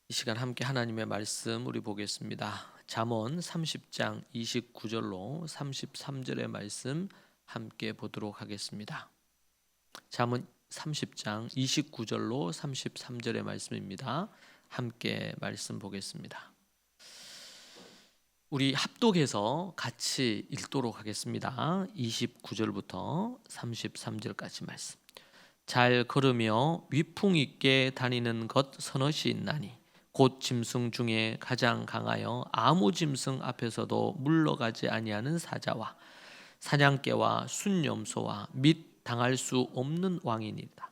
이 시간 함께 하나님의 말씀 우리 보겠습니다. 잠언 30장 29절로 33절의 말씀 함께 보도록 하겠습니다. 잠언 30장 29절로 33절의 말씀입니다. 함께 말씀 보겠습니다. 우리 합독해서 같이 읽도록 하겠습니다. 29절부터 33절까지 말씀. 잘 걸으며 위풍 있게 다니는 것 서너시 있나니 곧 짐승 중에 가장 강하여 아무 짐승 앞에서도 물러가지 아니하는 사자와 사냥개와 순염소와 및 당할 수 없는 왕이니이다.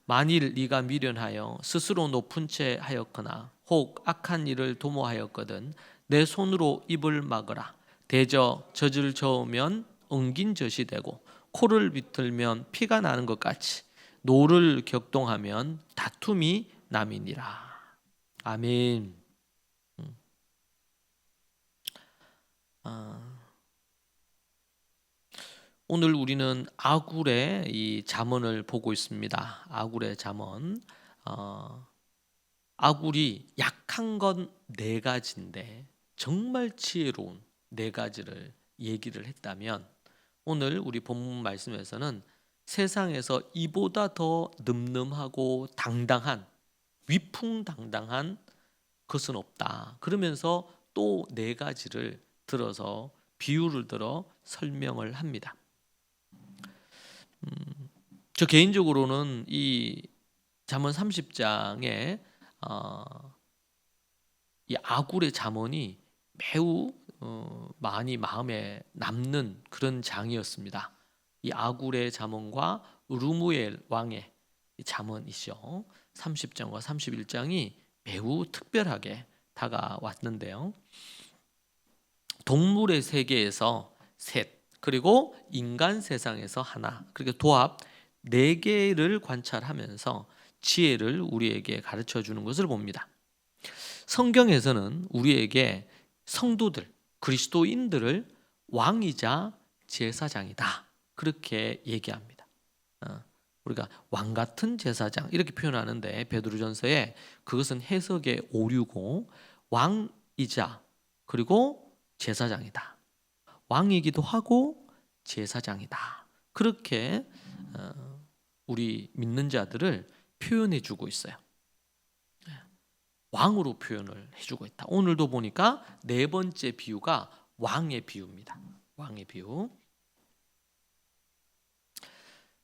만일 네가 미련하여 스스로 높은 채 하였거나 혹 악한 일을 도모하였거든 내 손으로 입을 막으라. 대저 젖을 저으면 엉긴 젖이 되고 코를 비틀면 피가 나는 것 같이 노를 격동하면 다툼이 남이니라. 아멘. 오늘 우리는 아굴의 이 잠언을 보고 있습니다. 아굴의 잠언. 아굴이 약한 건 네 가지인데 정말 지혜로운 네 가지를 얘기를 했다면 오늘 우리 본문 말씀에서는 세상에서 이보다 더 늠름하고 당당한 위풍당당한 것은 없다. 그러면서 또 네 가지를 들어서 비유를 들어 설명을 합니다. 저 개인적으로는 이 잠언 30장에 이 아굴의 잠언이 매우 많이 마음에 남는 그런 장이었습니다. 이 아굴의 잠언과 르무엘 왕의 잠언이죠. 30장과 31장이 매우 특별하게 다가왔는데요. 동물의 세계에서 셋, 그리고 인간 세상에서 하나, 그리고 도합 4개를 관찰하면서 지혜를 우리에게 가르쳐 주는 것을 봅니다. 성경에서는 우리에게 성도들, 그리스도인들을 왕이자 제사장이다 그렇게 얘기합니다. 우리가 왕 같은 제사장 이렇게 표현하는데 베드로전서에 그것은 해석의 오류고 왕이자 그리고 제사장이다. 왕이기도 하고 제사장이다. 그렇게 우리 믿는 자들을 표현해 주고 있어요. 왕으로 표현을 해주고 있다. 오늘도 보니까 네 번째 비유가 왕의 비유입니다. 왕의 비유.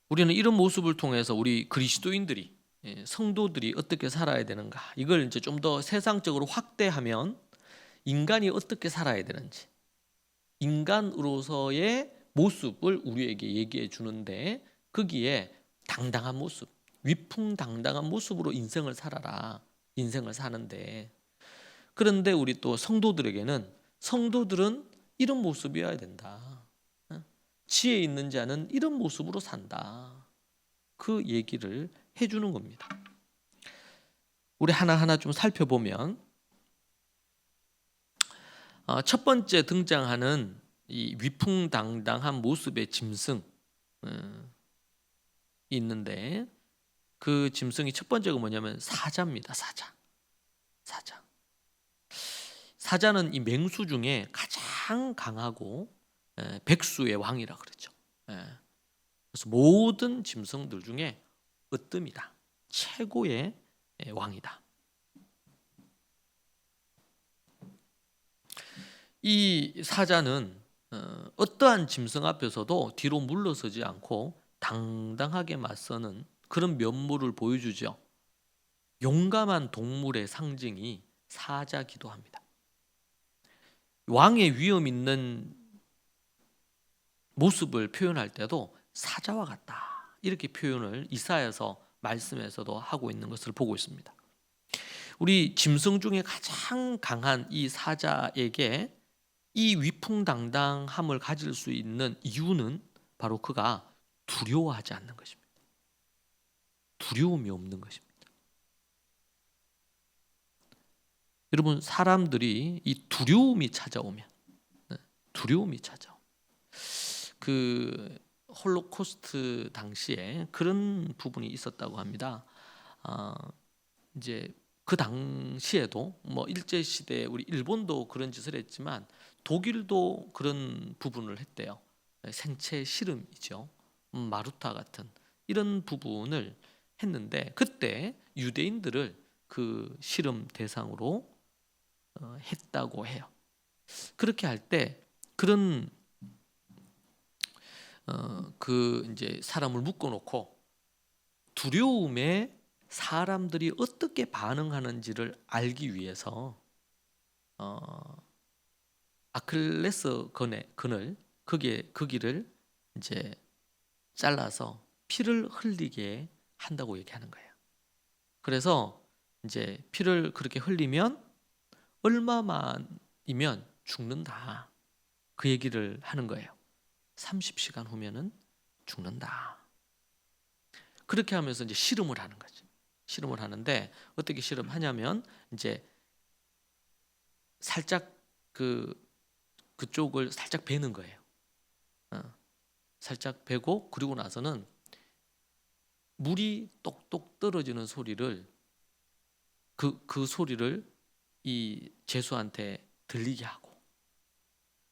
우리는 이런 모습을 통해서 우리 그리스도인들이 성도들이 어떻게 살아야 되는가 이걸 이제 좀 더 세상적으로 확대하면 인간이 어떻게 살아야 되는지 인간으로서의 모습을 우리에게 얘기해 주는데 거기에 당당한 모습, 위풍당당한 모습으로 인생을 살아라. 인생을 사는데 그런데 우리 또 성도들에게는 성도들은 이런 모습이어야 된다. 지혜 있는 자는 이런 모습으로 산다. 그 얘기를 해주는 겁니다. 우리 하나하나 좀 살펴보면 첫 번째 등장하는 이 위풍당당한 모습의 짐승 있는데 그 짐승이 첫 번째가 뭐냐면 사자입니다. 사자는 이 맹수 중에 가장 강하고 백수의 왕이라 그러죠. 그래서 모든 짐승들 중에 으뜸이다. 최고의 왕이다. 이 사자는 어떠한 짐승 앞에서도 뒤로 물러서지 않고 당당하게 맞서는 그런 면모를 보여주죠. 용감한 동물의 상징이 사자기도 합니다. 왕의 위험 있는 모습을 표현할 때도 사자와 같다. 이렇게 표현을 이사야서 말씀에서도 하고 있는 것을 보고 있습니다. 우리 짐승 중에 가장 강한 이 사자에게 이 위풍당당함을 가질 수 있는 이유는 바로 그가 두려워하지 않는 것입니다. 두려움이 없는 것입니다. 여러분 사람들이 이 두려움이 찾아오면 그 홀로코스트 당시에 그런 부분이 있었다고 합니다. 이제 그 당시에도 뭐 일제 시대에 우리 일본도 그런 짓을 했지만 독일도 그런 부분을 했대요. 생체 실험이죠. 마루타 같은 이런 부분을 했는데 그때 유대인들을 그 실험 대상으로 했다고 해요. 그렇게 할 때 그런 그 이제 사람을 묶어놓고 두려움에 사람들이 어떻게 반응하는지를 알기 위해서 아킬레스 건을 거기를 이제 잘라서 피를 흘리게 한다고 얘기하는 거예요. 그래서 이제 피를 그렇게 흘리면 얼마만이면 죽는다. 그 얘기를 하는 거예요. 30시간 후면은 죽는다. 그렇게 하면서 이제 실험을 하는 거죠. 실험을 하는데 어떻게 실험하냐면 이제 살짝 그쪽을 살짝 베는 거예요. 살짝 베고 그리고 나서는 물이 똑똑 떨어지는 소리를 그 소리를 이 죄수한테 들리게 하고.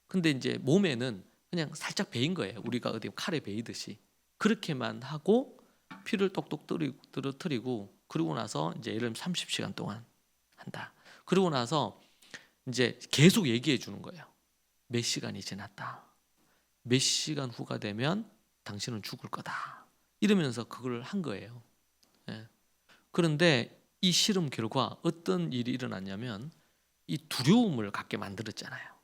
근데 이제 몸에는 그냥 살짝 베인 거예요. 우리가 어디 칼에 베이듯이 그렇게만 하고 피를 똑똑 떨어뜨리고 그리고 나서 이제 예를 들면 30시간 동안 한다. 그리고 나서 이제 계속 얘기해 주는 거예요. 몇 시간이 지났다. 몇 시간 후가 되면 당신은 죽을 거다. 이러면서 그걸 한 거예요. 예. 그런데 이 실험 결과 어떤 일이 일어났냐면 이 두려움을 갖게 만들었잖아요.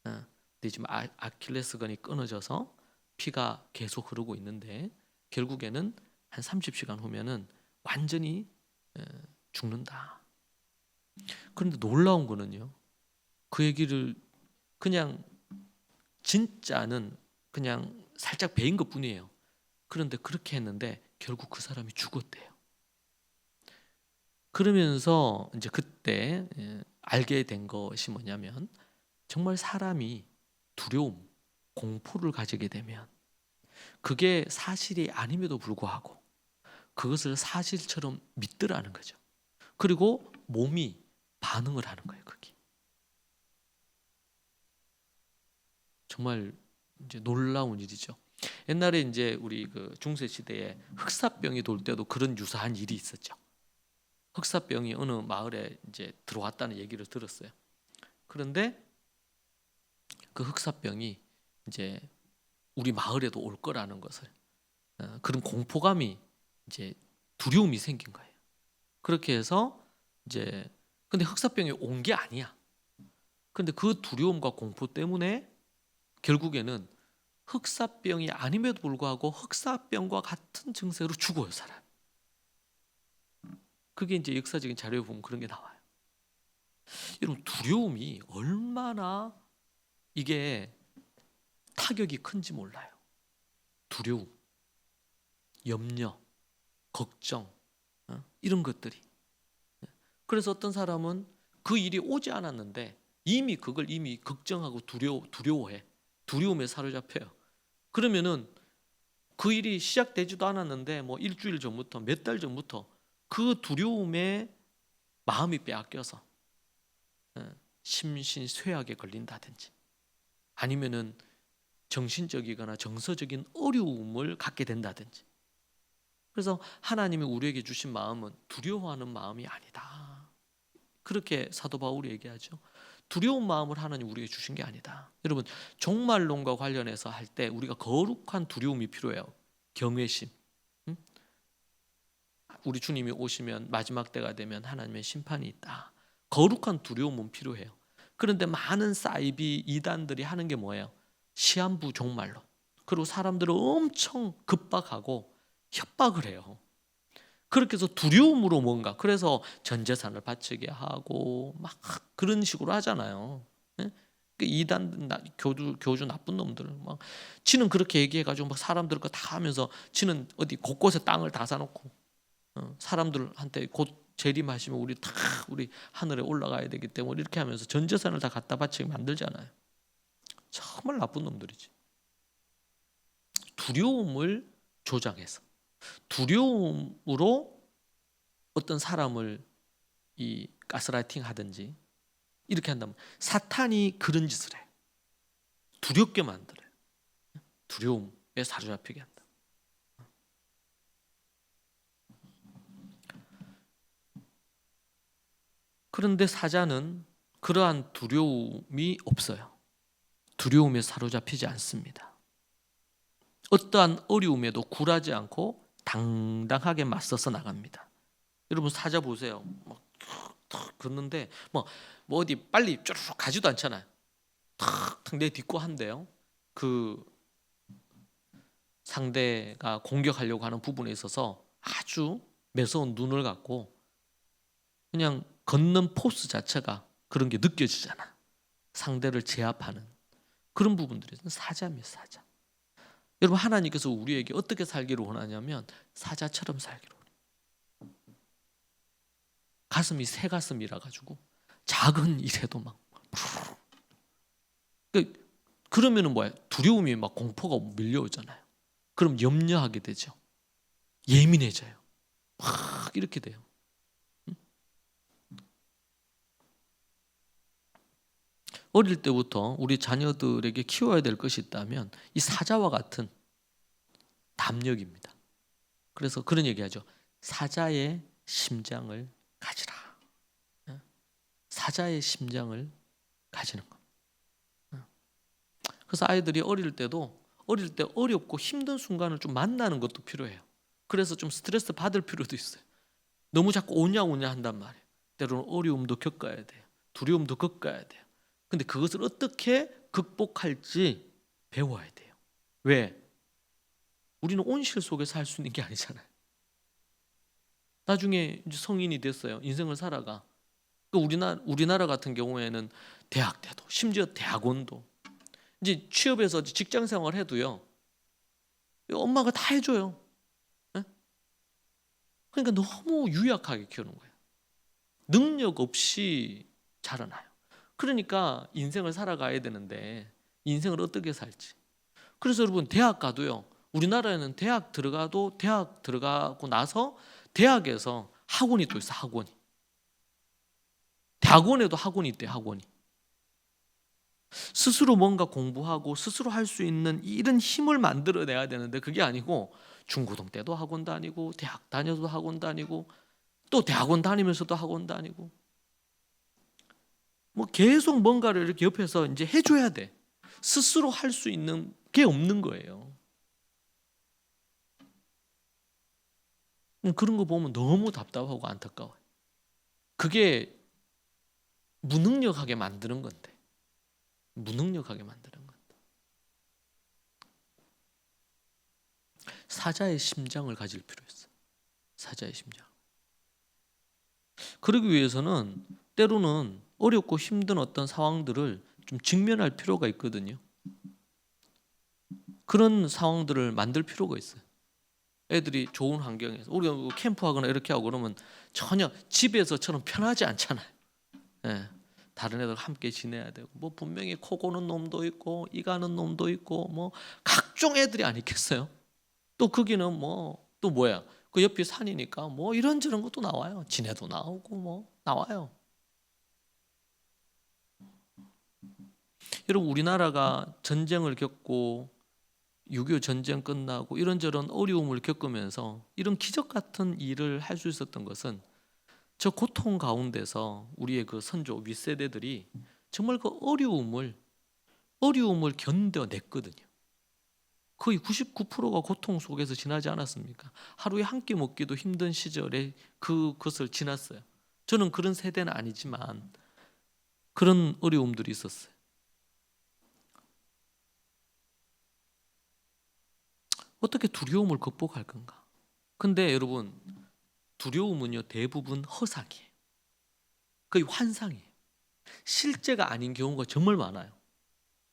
근데 지금 아킬레스건이 끊어져서 피가 계속 흐르고 있는데 결국에는 한 30시간 후면은 완전히 죽는다. 그런데 놀라운 거는요. 그 얘기를 그냥 진짜는 그냥 살짝 베인 것뿐이에요. 그런데 그렇게 했는데 결국 그 사람이 죽었대요. 그러면서 이제 그때 알게 된 것이 뭐냐면 정말 사람이 두려움, 공포를 가지게 되면 그게 사실이 아님에도 불구하고 그것을 사실처럼 믿더라는 거죠. 그리고 몸이 반응을 하는 거예요. 그게 정말 이제 놀라운 일이죠. 옛날에 이제 우리 그 중세 시대에 흑사병이 돌 때도 그런 유사한 일이 있었죠. 흑사병이 어느 마을에 이제 들어왔다는 얘기를 들었어요. 그런데 그 흑사병이 이제 우리 마을에도 올 거라는 것을 그런 공포감이 이제 두려움이 생긴 거예요. 그렇게 해서 이제 근데 흑사병이 온 게 아니야. 근데 그 두려움과 공포 때문에 결국에는 흑사병이 아님에도 불구하고 흑사병과 같은 증세로 죽어요, 사람. 그게 이제 역사적인 자료에 보면 그런 게 나와요. 여러분 두려움이 얼마나 이게 타격이 큰지 몰라요. 두려움, 염려, 걱정 이런 것들이. 그래서 어떤 사람은 그 일이 오지 않았는데 이미 그걸 이미 걱정하고 두려워해. 두려움에 사로잡혀요. 그러면은 그 일이 시작되지도 않았는데 뭐 일주일 전부터 몇 달 전부터 그 두려움에 마음이 빼앗겨서 심신쇠약에 걸린다든지 아니면은 정신적이거나 정서적인 어려움을 갖게 된다든지. 그래서 하나님이 우리에게 주신 마음은 두려워하는 마음이 아니다. 그렇게 사도 바울이 얘기하죠. 두려운 마음을 하나님 우리에게 주신 게 아니다. 여러분 종말론과 관련해서 할 때 우리가 거룩한 두려움이 필요해요. 경외심. 우리 주님이 오시면 마지막 때가 되면 하나님의 심판이 있다. 거룩한 두려움은 필요해요. 그런데 많은 사이비 이단들이 하는 게 뭐예요? 시한부 종말론. 그리고 사람들을 엄청 급박하고 협박을 해요. 그렇게 해서 두려움으로 뭔가 그래서 전 재산을 바치게 하고 막 그런 식으로 하잖아요. 예? 이단 교주 나쁜 놈들 막 지는 그렇게 얘기해가지고 막 사람들 거 다 하면서 지는 어디 곳곳에 땅을 다 사놓고 사람들한테 곧 재림하시면 우리 하늘에 올라가야 되기 때문에 이렇게 하면서 전 재산을 다 갖다 바치게 만들잖아요. 정말 나쁜 놈들이지. 두려움을 조장해서 두려움으로 어떤 사람을 이 가스라이팅 하든지 이렇게 한다면 사탄이 그런 짓을 해. 두렵게 만들어요. 두려움에 사로잡히게 한다. 그런데 사자는 그러한 두려움이 없어요. 두려움에 사로잡히지 않습니다. 어떠한 어려움에도 굴하지 않고 당당하게 맞서서 나갑니다. 여러분 사자 보세요. 막 걷는데 뭐 어디 빨리 쭈르륵 가지도 않잖아요. 탁탁 내 딛고 한대요. 그 상대가 공격하려고 하는 부분에 있어서 아주 매서운 눈을 갖고 그냥 걷는 포스 자체가 그런 게 느껴지잖아. 상대를 제압하는 그런 부분들이 사자입니다. 사자. 여러분 하나님께서 우리에게 어떻게 살기를 원하냐면 사자처럼 살기를 원해요. 가슴이 새 가슴이라 가지고 작은 일에도 막 그러면은 뭐야? 두려움이 막 공포가 밀려오잖아요. 그럼 염려하게 되죠. 예민해져요. 막 이렇게 돼요. 어릴 때부터 우리 자녀들에게 키워야 될 것이 있다면 이 사자와 같은 담력입니다. 그래서 그런 얘기하죠. 사자의 심장을 가지라. 사자의 심장을 가지는 것. 그래서 아이들이 어릴 때 어렵고 힘든 순간을 좀 만나는 것도 필요해요. 그래서 좀 스트레스 받을 필요도 있어요. 너무 자꾸 오냐오냐 한단 말이에요. 때로는 어려움도 겪어야 돼요. 두려움도 겪어야 돼요. 근데 그것을 어떻게 극복할지 배워야 돼요. 왜? 우리는 온실 속에서 할 수 있는 게 아니잖아요. 나중에 이제 성인이 됐어요. 인생을 살아가. 우리나라 같은 경우에는 대학 때도 심지어 대학원도 이제 취업해서 직장 생활 해도요. 엄마가 다 해줘요. 네? 그러니까 너무 유약하게 키우는 거예요. 능력 없이 자라나요. 그러니까 인생을 살아가야 되는데 인생을 어떻게 살지. 그래서 여러분 대학 가도요. 우리나라에는 대학 들어가고 나서 대학에서 학원이 또 있어. 학원이. 대학원에도 학원이 있대. 학원이. 스스로 뭔가 공부하고 스스로 할 수 있는 이런 힘을 만들어내야 되는데 그게 아니고 중고등 때도 학원 다니고 대학 다녀도 학원 다니고 또 대학원 다니면서도 학원 다니고 뭐 계속 뭔가를 이렇게 옆에서 이제 해줘야 돼. 스스로 할 수 있는 게 없는 거예요. 그런 거 보면 너무 답답하고 안타까워요. 그게 무능력하게 만드는 건데. 무능력하게 만드는 건데. 사자의 심장을 가질 필요 있어요. 사자의 심장. 그러기 위해서는 때로는 어렵고 힘든 어떤 상황들을 좀 직면할 필요가 있거든요. 그런 상황들을 만들 필요가 있어요. 애들이 좋은 환경에서 우리가 캠프하거나 이렇게 하고 그러면 전혀 집에서처럼 편하지 않잖아요. 예, 다른 애들 함께 지내야 되고 뭐 분명히 코 고는 놈도 있고 이 가는 놈도 있고 뭐 각종 애들이 아니겠어요. 또 거기는 뭐 또 뭐야 그 옆이 산이니까 뭐 이런저런 것도 나와요. 지네도 나오고 뭐 나와요. 여러분 우리나라가 전쟁을 겪고 6.25 전쟁 끝나고 이런저런 어려움을 겪으면서 이런 기적 같은 일을 할 수 있었던 것은 저 고통 가운데서 우리의 그 선조 윗세대들이 정말 그 어려움을 견뎌냈거든요. 거의 99%가 고통 속에서 지나지 않았습니까? 하루에 한 끼 먹기도 힘든 시절에 그것을 지났어요. 저는 그런 세대는 아니지만 그런 어려움들이 있었어요. 어떻게 두려움을 극복할 건가? 근데 여러분 두려움은요 대부분 허상이에요. 거의 환상이에요. 실제가 아닌 경우가 정말 많아요.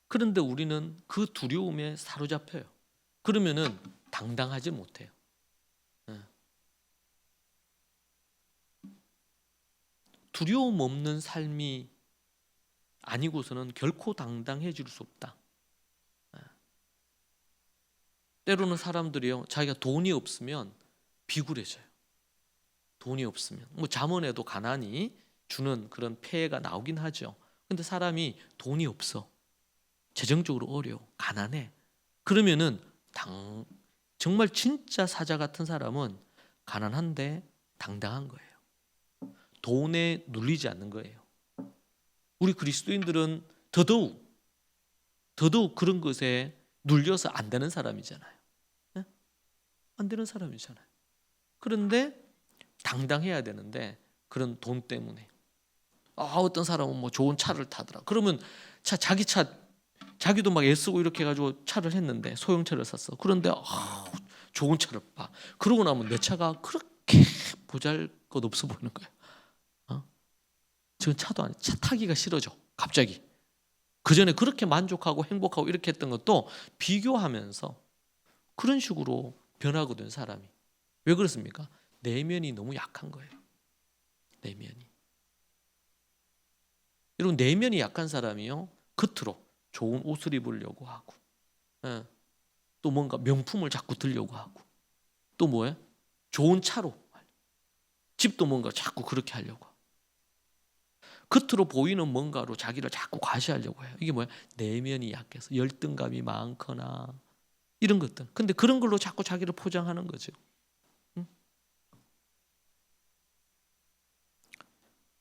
그런데 우리는 그 두려움에 사로잡혀요. 그러면은 당당하지 못해요. 두려움 없는 삶이 아니고서는 결코 당당해질 수 없다. 때로는 사람들이요 자기가 돈이 없으면 비굴해져요. 돈이 없으면 뭐 잠언에도 가난이 주는 그런 폐해가 나오긴 하죠. 근데 사람이 돈이 없어, 재정적으로 어려워, 가난해. 그러면은 정말 진짜 사자 같은 사람은 가난한데 당당한 거예요. 돈에 눌리지 않는 거예요. 우리 그리스도인들은 더더욱 그런 것에 눌려서 안 되는 사람이잖아요. 네? 안 되는 사람이잖아요. 그런데 당당해야 되는데 그런 돈 때문에 어떤 사람은 뭐 좋은 차를 타더라. 그러면 자기 차 자기도 막 애쓰고 이렇게 해가지고 차를 했는데 소형차를 샀어. 그런데 좋은 차를 봐. 그러고 나면 내 차가 그렇게 보잘것없어 보이는 거야. 지금 차도 아니, 차 타기가 싫어져 갑자기. 그 전에 그렇게 만족하고 행복하고 이렇게 했던 것도 비교하면서 그런 식으로 변하거든 사람이. 왜 그렇습니까? 내면이 너무 약한 거예요. 내면이. 여러분, 내면이 약한 사람이요, 겉으로 좋은 옷을 입으려고 하고, 또 뭔가 명품을 자꾸 들려고 하고, 또 뭐예요? 좋은 차로, 집도 뭔가 자꾸 그렇게 하려고 하고, 겉으로 보이는 뭔가로 자기를 자꾸 과시하려고 해요. 이게 뭐야? 내면이 약해서 열등감이 많거나 이런 것들. 근데 그런 걸로 자꾸 자기를 포장하는 거죠.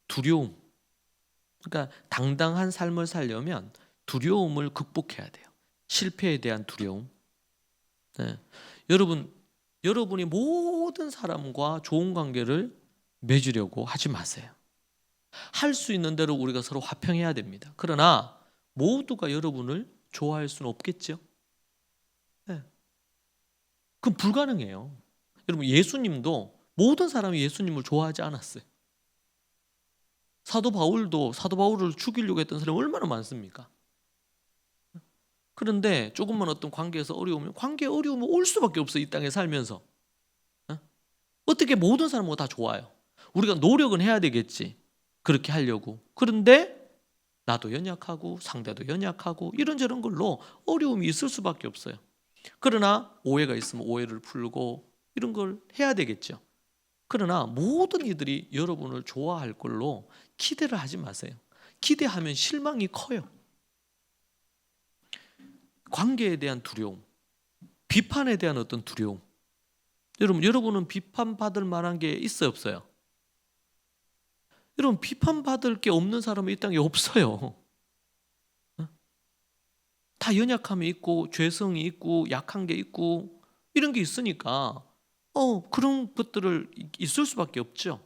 두려움. 그러니까 당당한 삶을 살려면 두려움을 극복해야 돼요. 실패에 대한 두려움. 네. 여러분이 모든 사람과 좋은 관계를 맺으려고 하지 마세요. 할 수 있는 대로 우리가 서로 화평해야 됩니다. 그러나 모두가 여러분을 좋아할 수는 없겠죠. 네. 그건 불가능해요. 여러분, 예수님도 모든 사람이 예수님을 좋아하지 않았어요. 사도 바울을 죽이려고 했던 사람이 얼마나 많습니까? 그런데 조금만 어떤 관계에서 어려우면 올 수밖에 없어요. 이 땅에 살면서. 어떻게 모든 사람과 다 좋아요. 우리가 노력은 해야 되겠지, 그렇게 하려고. 그런데 나도 연약하고 상대도 연약하고 이런저런 걸로 어려움이 있을 수밖에 없어요. 그러나 오해가 있으면 오해를 풀고 이런 걸 해야 되겠죠. 그러나 모든 이들이 여러분을 좋아할 걸로 기대를 하지 마세요. 기대하면 실망이 커요. 관계에 대한 두려움, 비판에 대한 어떤 두려움. 여러분은 비판받을 만한 게 있어요, 없어요? 여러분, 비판받을 게 없는 사람은 이 땅에 없어요. 다 연약함이 있고 죄성이 있고 약한 게 있고 이런 게 있으니까 그런 것들을 있을 수밖에 없죠.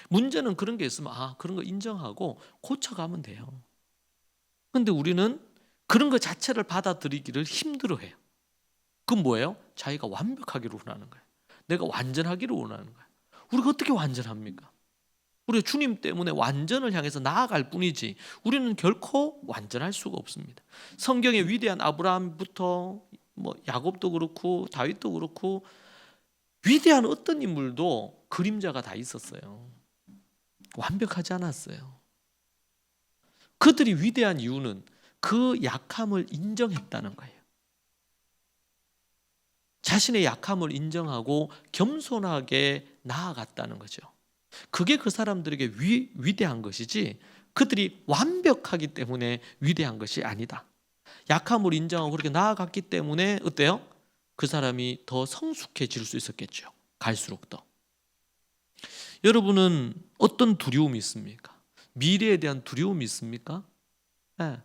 문제는 그런 게 있으면 그런 거 인정하고 고쳐가면 돼요. 그런데 우리는 그런 것 자체를 받아들이기를 힘들어해요. 그건 뭐예요? 자기가 완벽하기를 원하는 거예요. 내가 완전하기를 원하는 거예요. 우리가 어떻게 완전합니까? 우리가 주님 때문에 완전을 향해서 나아갈 뿐이지 우리는 결코 완전할 수가 없습니다. 성경의 위대한 아브라함부터 뭐 야곱도 그렇고 다윗도 그렇고 위대한 어떤 인물도 그림자가 다 있었어요. 완벽하지 않았어요. 그들이 위대한 이유는 그 약함을 인정했다는 거예요. 자신의 약함을 인정하고 겸손하게 나아갔다는 거죠. 그게 그 사람들에게 위대한 것이지 그들이 완벽하기 때문에 위대한 것이 아니다. 약함을 인정하고 그렇게 나아갔기 때문에 어때요? 그 사람이 더 성숙해질 수 있었겠죠. 갈수록 더. 여러분은 어떤 두려움이 있습니까? 미래에 대한 두려움이 있습니까? 네.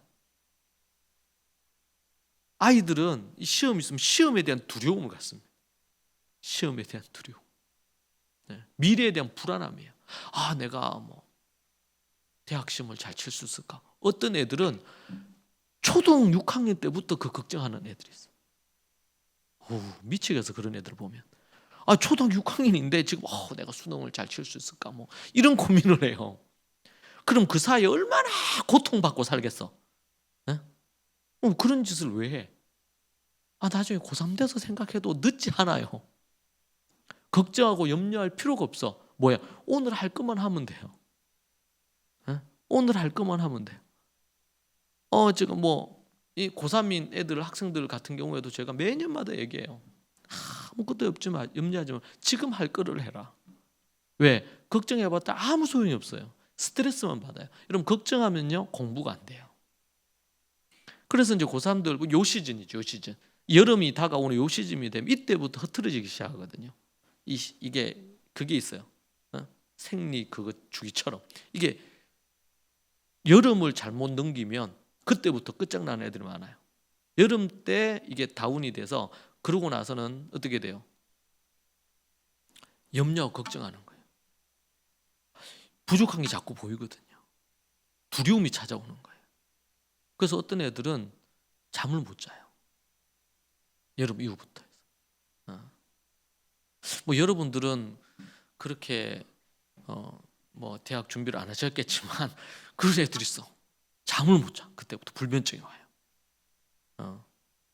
아이들은 시험이 있으면 시험에 대한 두려움을 갖습니다. 시험에 대한 두려움. 네. 미래에 대한 불안함이에요. 내가 뭐 대학 시험을 잘 칠 수 있을까? 어떤 애들은 초등 6학년 때부터 그 걱정하는 애들이 있어요. 미치겠어, 그런 애들 보면. 초등학교 6학년인데 지금 내가 수능을 잘 칠 수 있을까? 뭐 이런 고민을 해요. 그럼 그 사이에 얼마나 고통받고 살겠어? 네? 그런 짓을 왜 해? 나중에 고3 돼서 생각해도 늦지 않아요. 걱정하고 염려할 필요가 없어. 뭐야? 오늘 할 것만 하면 돼요. 네? 오늘 할 것만 하면 돼요. 지금 이 고3인 애들, 학생들 같은 경우에도 제가 매년마다 얘기해요. 아무것도 없지만 염려하지 마. 지금 할 거를 해라. 왜? 걱정해봤자 아무 소용이 없어요. 스트레스만 받아요. 여러분 걱정하면요 공부가 안 돼요. 그래서 이제 고3들 요 시즌이죠. 요 시즌. 여름이 다가오는 요 시즌이 되면 이때부터 흐트러지기 시작하거든요. 이게 그게 있어요. 생리 그거 주기처럼. 이게 여름을 잘못 넘기면 그때부터 끝장나는 애들이 많아요. 여름 때 이게 다운이 돼서 그러고 나서는 어떻게 돼요? 염려하고 걱정하는 거예요. 부족한 게 자꾸 보이거든요. 두려움이 찾아오는 거예요. 그래서 어떤 애들은 잠을 못 자요. 여름 이후부터 해서. 뭐 여러분들은 그렇게 뭐 대학 준비를 안 하셨겠지만 그런 애들이 있어. 잠을 못 자. 그때부터 불면증이 와요.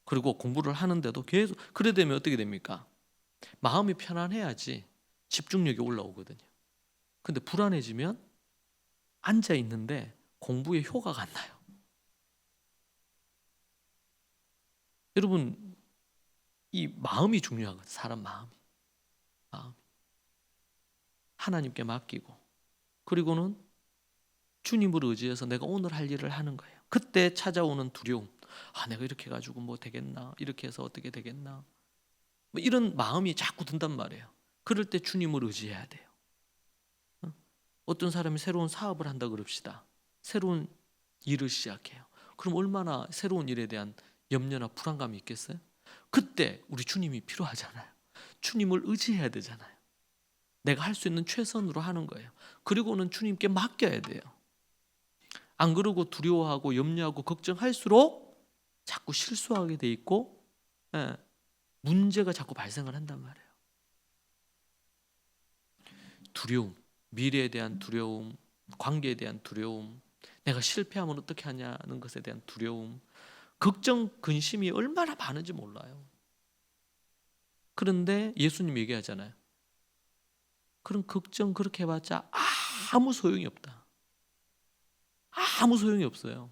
그리고 공부를 하는데도 계속 그래 되면 어떻게 됩니까? 마음이 편안해야지 집중력이 올라오거든요. 근데 불안해지면 앉아 있는데 공부에 효과가 안 나요. 여러분 이 마음이 중요하거든요. 사람 마음이. 하나님께 맡기고 그리고는 주님을 의지해서 내가 오늘 할 일을 하는 거예요. 그때 찾아오는 두려움. 내가 이렇게 해가지고 뭐 되겠나? 이렇게 해서 어떻게 되겠나? 뭐 이런 마음이 자꾸 든단 말이에요. 그럴 때 주님을 의지해야 돼요. 어떤 사람이 새로운 사업을 한다 그럽시다. 새로운 일을 시작해요. 그럼 얼마나 새로운 일에 대한 염려나 불안감이 있겠어요? 그때 우리 주님이 필요하잖아요. 주님을 의지해야 되잖아요. 내가 할 수 있는 최선으로 하는 거예요. 그리고는 주님께 맡겨야 돼요. 안 그러고 두려워하고 염려하고 걱정할수록 자꾸 실수하게 돼 있고 문제가 자꾸 발생을 한단 말이에요. 두려움, 미래에 대한 두려움, 관계에 대한 두려움, 내가 실패하면 어떻게 하냐는 것에 대한 두려움, 걱정, 근심이 얼마나 많은지 몰라요. 그런데 예수님 얘기하잖아요. 그런 걱정 그렇게 해봤자 아무 소용이 없다. 아무 소용이 없어요.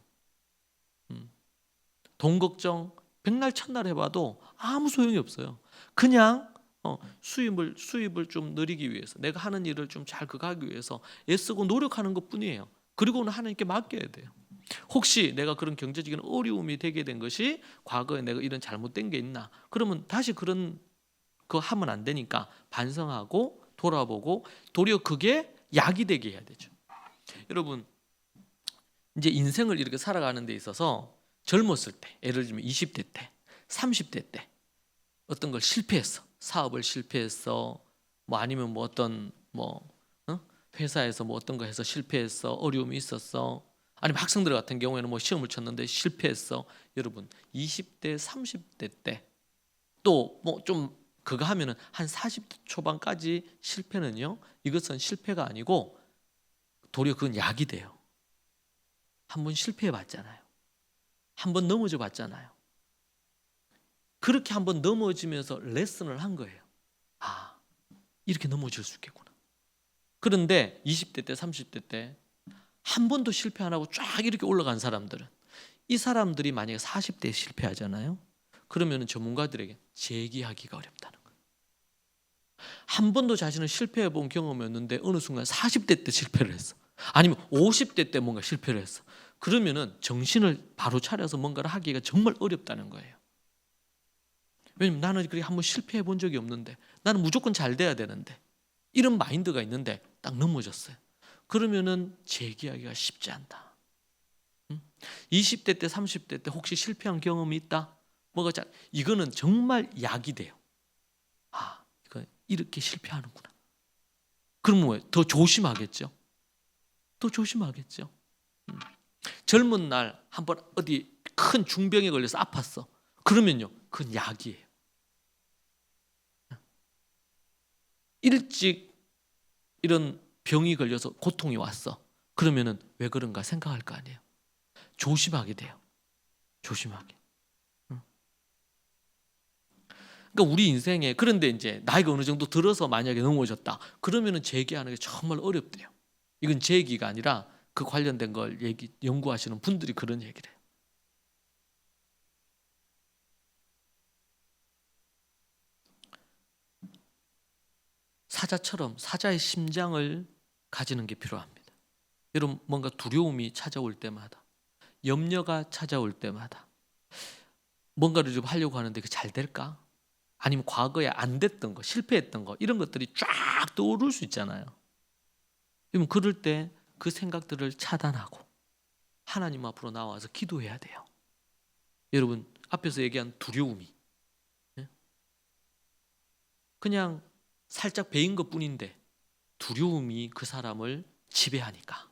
돈 걱정 백날 천날 해봐도 아무 소용이 없어요. 그냥 수입을 좀 늘리기 위해서 내가 하는 일을 좀 잘 그가기 위해서 애쓰고 노력하는 것뿐이에요. 그리고는 하나님께 맡겨야 돼요. 혹시 내가 그런 경제적인 어려움이 되게 된 것이 과거에 내가 이런 잘못된 게 있나? 그러면 다시 그런 거 하면 안 되니까 반성하고 돌아보고 도리어 그게 약이 되게 해야 되죠. 여러분 이제 인생을 이렇게 살아가는 데 있어서 젊었을 때 예를 들면 20대 때 30대 때 어떤 걸 실패했어. 사업을 실패했어. 뭐 아니면 뭐 어떤 회사에서 뭐 어떤 거 해서 실패했어. 어려움이 있었어. 아니면 학생들 같은 경우에는 뭐 시험을 쳤는데 실패했어. 여러분 20대 30대 때 또 뭐 좀 그거 하면은 한 40대 초반까지 실패는요. 이것은 실패가 아니고 도리어 그건 약이 돼요. 한번 실패해 봤잖아요. 한번 넘어져 봤잖아요. 그렇게 한번 넘어지면서 레슨을 한 거예요. 이렇게 넘어질 수 있겠구나. 그런데 20대 때 30대 때 한 번도 실패 안 하고 쫙 이렇게 올라간 사람들은 이 사람들이 만약에 40대에 실패하잖아요. 그러면 전문가들에게 재기하기가 어렵다는 거예요. 한 번도 자신은 실패해 본 경험이 없는데 어느 순간 40대 때 실패를 했어. 아니면 50대 때 뭔가 실패를 했어. 그러면은 정신을 바로 차려서 뭔가를 하기가 정말 어렵다는 거예요. 왜냐면 나는 그렇게 한번 실패해 본 적이 없는데 나는 무조건 잘 돼야 되는데 이런 마인드가 있는데 딱 넘어졌어요. 그러면은 재기하기가 쉽지 않다. 20대 때 30대 때 혹시 실패한 경험이 있다? 이거는 정말 약이 돼요. 이거 이렇게 실패하는구나. 그러면 왜? 더 조심하겠죠. 더 조심하겠죠. 젊은 날 한번 어디 큰 중병에 걸려서 아팠어. 그러면요, 그건 약이에요. 일찍 이런 병이 걸려서 고통이 왔어. 그러면은 왜 그런가 생각할 거 아니에요. 조심하게 돼요. 조심하게. 그러니까 우리 인생에 그런데 이제 나이가 어느 정도 들어서 만약에 넘어졌다. 그러면은 재기하는 게 정말 어렵대요. 이건 제 얘기가 아니라 그 관련된 걸 연구하시는 분들이 그런 얘기를 해요. 사자처럼 사자의 심장을 가지는 게 필요합니다. 여러분, 뭔가 두려움이 찾아올 때마다, 염려가 찾아올 때마다 뭔가를 좀 하려고 하는데 그게 잘 될까? 아니면 과거에 안 됐던 거, 실패했던 거, 이런 것들이 쫙 떠오를 수 있잖아요. 그러면 그럴 때 그 생각들을 차단하고 하나님 앞으로 나와서 기도해야 돼요. 여러분, 앞에서 얘기한 두려움이 그냥 살짝 베인 것뿐인데 두려움이 그 사람을 지배하니까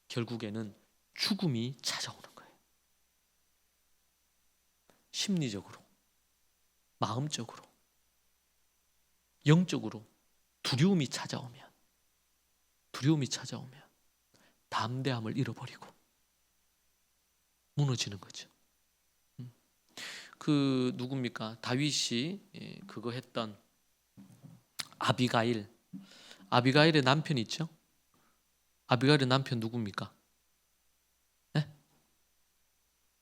결국에는 죽음이 찾아오는 거예요. 심리적으로, 마음적으로, 영적으로 두려움이 찾아오면 담대함을 잃어버리고 무너지는 거죠. 그 누굽니까? 다윗이 그거 했던 아비가일의 남편 있죠? 아비가일의 남편 누굽니까? 네?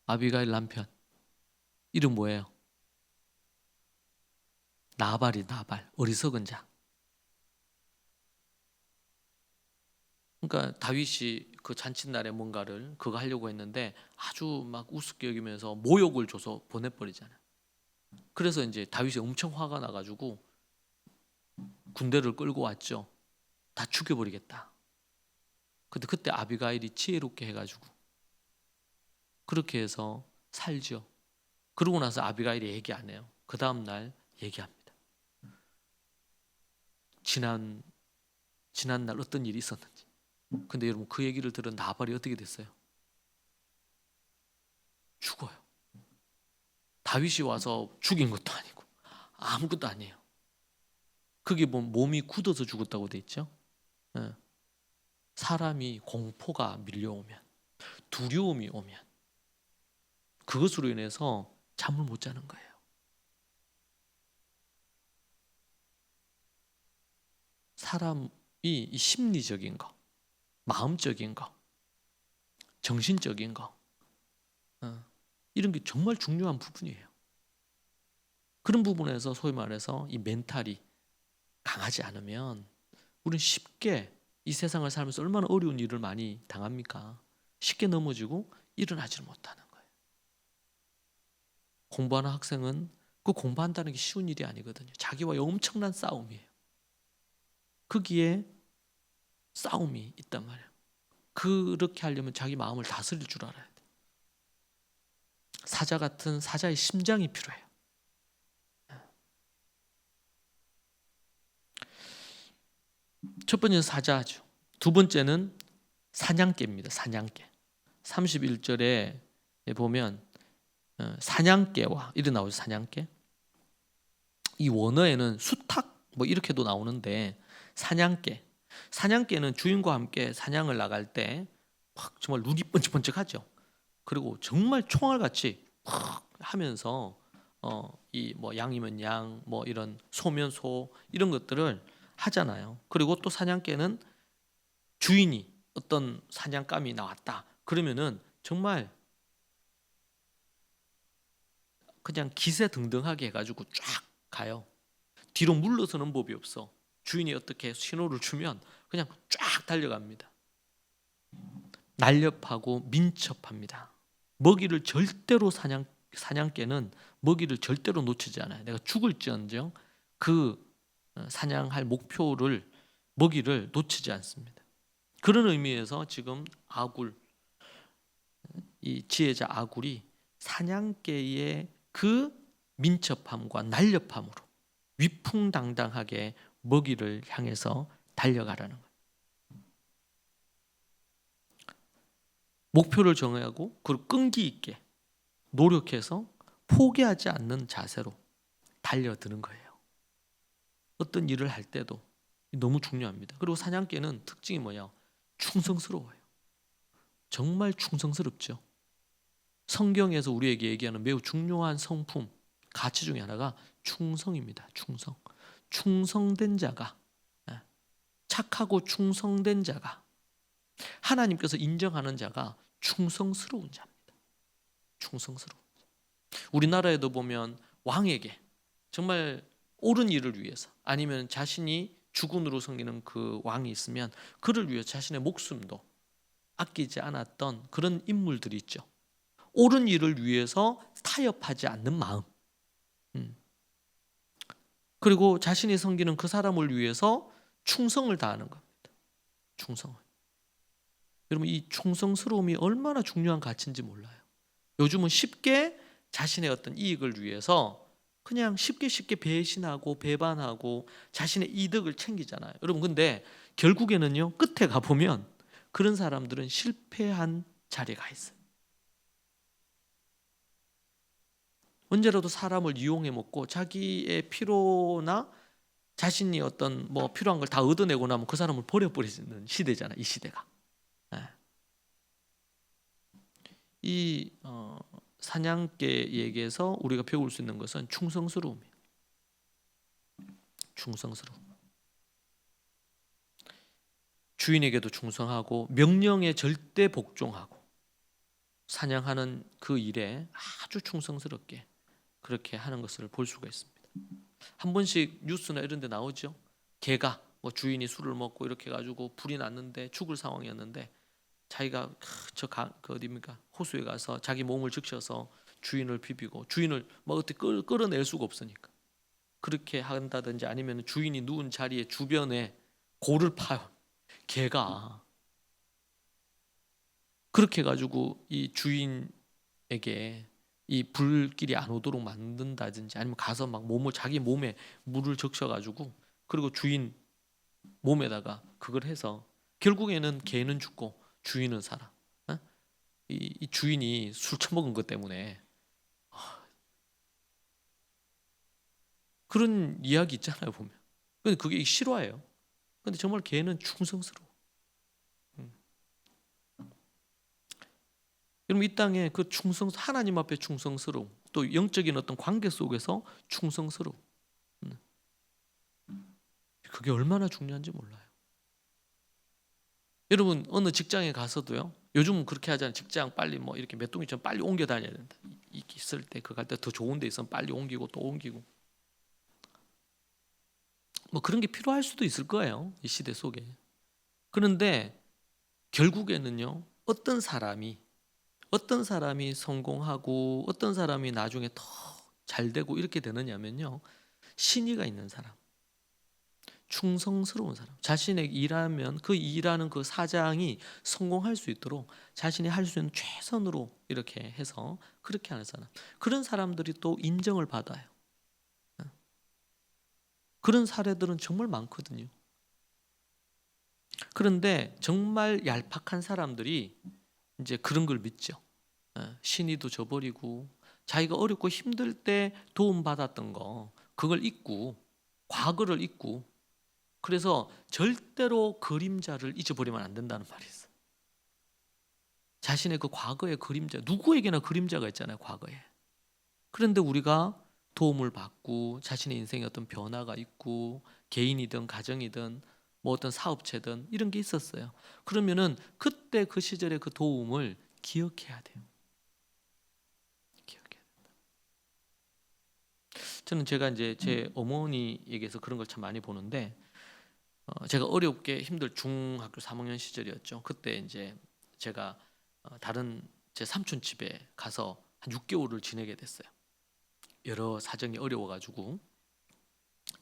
아비가일 남편 이름 뭐예요? 나발, 어리석은 자. 그러니까 다윗이 그 잔칫날에 뭔가를 그거 하려고 했는데 아주 막 우습게 여기면서 모욕을 줘서 보내버리잖아요. 그래서 이제 다윗이 엄청 화가 나가지고 군대를 끌고 왔죠. 다 죽여버리겠다. 근데 그때 아비가일이 지혜롭게 해가지고 그렇게 해서 살죠. 그러고 나서 아비가일이 얘기 안 해요. 그 다음날 얘기합니다. 지난날 어떤 일이 있었는지. 근데 여러분, 그 얘기를 들은 나발이 어떻게 됐어요? 죽어요. 다윗이 와서 죽인 것도 아니고 아무것도 아니에요. 그게 뭐 몸이 굳어서 죽었다고 돼 있죠. 사람이 공포가 밀려오면, 두려움이 오면 그것으로 인해서 잠을 못 자는 거예요. 사람이 이 심리적인 거, 마음적인 거, 정신적인 거, 이런 게 정말 중요한 부분이에요. 그런 부분에서 소위 말해서 이 멘탈이 강하지 않으면 우리는 쉽게 이 세상을 살면서 얼마나 어려운 일을 많이 당합니까? 쉽게 넘어지고 일어나지를 못하는 거예요. 공부하는 학생은 그 공부한다는 게 쉬운 일이 아니거든요. 자기와의 엄청난 싸움이에요. 거기에 싸움이 있단 말이에요. 그렇게 하려면 자기 마음을 다스릴 줄 알아야 돼요. 사자 같은 사자의 심장이 필요해요. 첫 번째는 사자죠. 두 번째는 사냥개입니다. 사냥개. 31절에 보면 사냥개와 이렇게 나오죠. 사냥개. 이 원어에는 수탉 뭐 이렇게도 나오는데 사냥개는 주인과 함께 사냥을 나갈 때 막 정말 눈이 번쩍번쩍하죠. 그리고 정말 총알같이 팍 하면서 이 뭐 양이면 양, 뭐 이런 소면 소 이런 것들을 하잖아요. 그리고 또 사냥개는 주인이 어떤 사냥감이 나왔다 그러면은 정말 그냥 기세등등하게 해가지고 쫙 가요. 뒤로 물러서는 법이 없어. 주인이 어떻게 신호를 주면 그냥 쫙 달려갑니다. 날렵하고 민첩합니다. 먹이를 절대로 사냥개는 먹이를 절대로 놓치지 않아요. 내가 죽을지언정 그 사냥할 목표를 먹이를 놓치지 않습니다. 그런 의미에서 지금 아굴, 이 지혜자 아굴이 사냥개의 그 민첩함과 날렵함으로 위풍당당하게 먹이를 향해서 달려가라는 거예요. 목표를 정하고 그걸 끈기 있게 노력해서 포기하지 않는 자세로 달려드는 거예요. 어떤 일을 할 때도 너무 중요합니다. 그리고 사냥개는 특징이 뭐냐? 충성스러워요. 정말 충성스럽죠. 성경에서 우리에게 얘기하는 매우 중요한 성품, 가치 중에 하나가 충성입니다. 충성된 자가, 착하고 충성된 자가, 하나님께서 인정하는 자가 충성스러운 자입니다. 충성스러운 자. 우리나라에도 보면 왕에게 정말 옳은 일을 위해서 아니면 자신이 주군으로 섬기는 그 왕이 있으면 그를 위해 자신의 목숨도 아끼지 않았던 그런 인물들이 있죠. 옳은 일을 위해서 타협하지 않는 마음. 그리고 자신이 섬기는 그 사람을 위해서 충성을 다하는 겁니다. 충성을. 여러분, 이 충성스러움이 얼마나 중요한 가치인지 몰라요. 요즘은 쉽게 자신의 어떤 이익을 위해서 그냥 쉽게 배신하고 배반하고 자신의 이득을 챙기잖아요. 여러분, 근데 결국에는요, 끝에 가보면 그런 사람들은 실패한 자리에 가 있어요. 언제라도 사람을 이용해 먹고 자기의 필요나 자신이 어떤 뭐 필요한 걸 다 얻어내고 나면 그 사람을 버려버리는 시대잖아, 이 시대가. 이 사냥개에게서 우리가 배울 수 있는 것은 충성스러움이에요. 충성스러움. 주인에게도 충성하고 명령에 절대 복종하고 사냥하는 그 일에 아주 충성스럽게 그렇게 하는 것을 볼 수가 있습니다. 한 번씩 뉴스나 이런 데 나오죠. 개가 뭐 주인이 술을 먹고 이렇게 가지고 불이 났는데 죽을 상황이었는데 자기가 그 어디입니까? 호수에 가서 자기 몸을 적셔서 주인을 비비고 주인을 뭐 어떻게 끌어낼 수가 없으니까 그렇게 한다든지 아니면 주인이 누운 자리에 주변에 골을 파요. 개가 그렇게 가지고 이 주인에게 이 불길이 안 오도록 만든다든지 아니면 가서 막 자기 몸에 물을 적셔가지고 그리고 주인 몸에다가 그걸 해서 결국에는 개는 죽고 주인은 살아. 이 주인이 술 처먹은 것 때문에 그런 이야기 있잖아요, 보면. 근데 그게 실화예요. 근데 정말 개는 충성스러워. 여러분, 이 땅에 그 하나님 앞에 충성스러움, 또 영적인 어떤 관계 속에서 충성스러움, 그게 얼마나 중요한지 몰라요. 여러분, 어느 직장에 가서도요, 요즘은 그렇게 하잖아요. 직장 빨리 뭐 이렇게 몇 동이처럼 빨리 옮겨 다녀야 된다. 있을 때 그 갈 때 더 좋은 데 있으면 빨리 옮기고 또 옮기고. 뭐 그런 게 필요할 수도 있을 거예요, 이 시대 속에. 그런데 결국에는요, 어떤 사람이 성공하고 어떤 사람이 나중에 더 잘 되고 이렇게 되느냐면요, 신의가 있는 사람, 충성스러운 사람, 자신의 일하면 그 일하는 그 사장이 성공할 수 있도록 자신이 할 수 있는 최선으로 이렇게 해서 그렇게 하는 사람, 그런 사람들이 또 인정을 받아요. 그런 사례들은 정말 많거든요. 그런데 정말 얄팍한 사람들이 이제 그런 걸 믿죠. 신의도 저버리고 자기가 어렵고 힘들 때 도움 받았던 거 그걸 잊고 과거를 잊고 그래서 절대로 그림자를 잊어버리면 안 된다는 말이 있어요. 자신의 그 과거의 그림자, 누구에게나 그림자가 있잖아요, 과거에. 그런데 우리가 도움을 받고 자신의 인생에 어떤 변화가 있고 개인이든 가정이든 뭐 어떤 사업체든 이런 게 있었어요. 그러면은 그때 그 시절의 그 도움을 기억해야 돼요. 기억해야 된다. 저는 제가 이제 제 어머니에게서 그런 걸 참 많이 보는데 제가 어렵게 힘들 중학교 3학년 시절이었죠. 그때 이제 제가 다른 제 삼촌 집에 가서 한 6개월을 지내게 됐어요. 여러 사정이 어려워가지고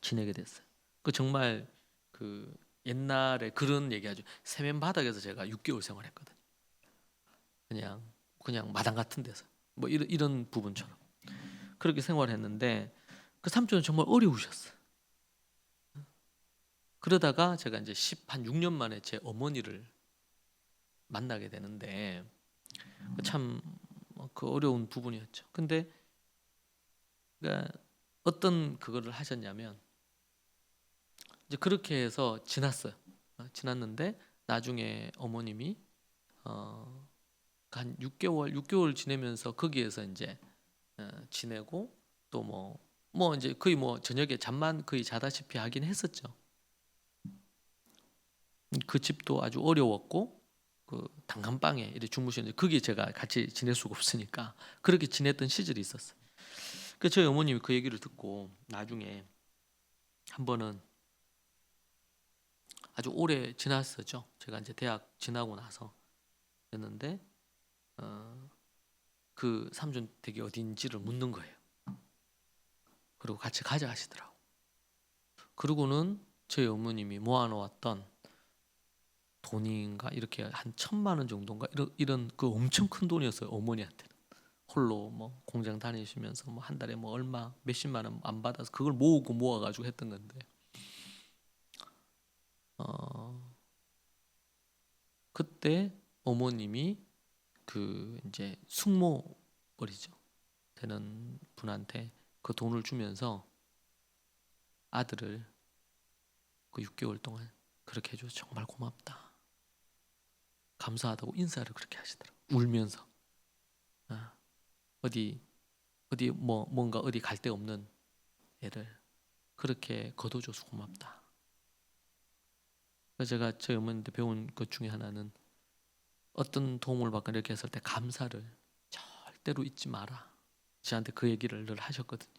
지내게 됐어요. 그 정말 그 옛날에 그런 얘기하죠. 세면 바닥에서 제가 6개월 생활했거든요. 그냥 마당 같은 데서 뭐 이런 부분처럼 그렇게 생활했는데 그 삼촌은 정말 어려우셨어요. 그러다가 제가 이제 한 6년 만에 제 어머니를 만나게 되는데 참 그 어려운 부분이었죠. 근데 그러니까 어떤 그거를 하셨냐면 이제 그렇게 해서 지났어요. 지났는데 나중에 어머님이 한 6개월 지내면서 거기에서 이제 지내고 또 뭐 이제 거의 뭐 저녁에 잠만 거의 자다시피 하긴 했었죠. 그 집도 아주 어려웠고 그 단칸방에 이렇게 주무시는데 거기에 제가 같이 지낼 수가 없으니까 그렇게 지냈던 시절이 있었어요. 그 저희 어머님이 그 얘기를 듣고 나중에 한 번은 아주 오래 지났었죠. 제가 이제 대학 지나고 나서 였는데 그 삼촌 댁이 어딘지를 묻는 거예요. 그리고 같이 가자 하시더라고. 그러고는 저희 어머님이 모아놓았던 돈인가 이렇게 한 1,000만 원 정도인가 이런 그 엄청 큰 돈이었어요. 어머니한테는. 홀로 뭐 공장 다니시면서 뭐 한 달에 뭐 얼마 몇십만 원 안 받아서 그걸 모아가지고 했던 건데 그때 어머님이 그 이제 숙모버리죠 되는 분한테 그 돈을 주면서 아들을 그 6개월 동안 그렇게 해줘서 정말 고맙다, 감사하다고 인사를 그렇게 하시더라고. 울면서 어디 뭐 뭔가 어디 갈 데 없는 애를 그렇게 거둬줘서 고맙다. 그래서 제가 저희 어머니한테 배운 것 중에 하나는 어떤 도움을 받거나 이렇게 했을 때 감사를 절대로 잊지 마라. 저한테 그 얘기를 늘 하셨거든요.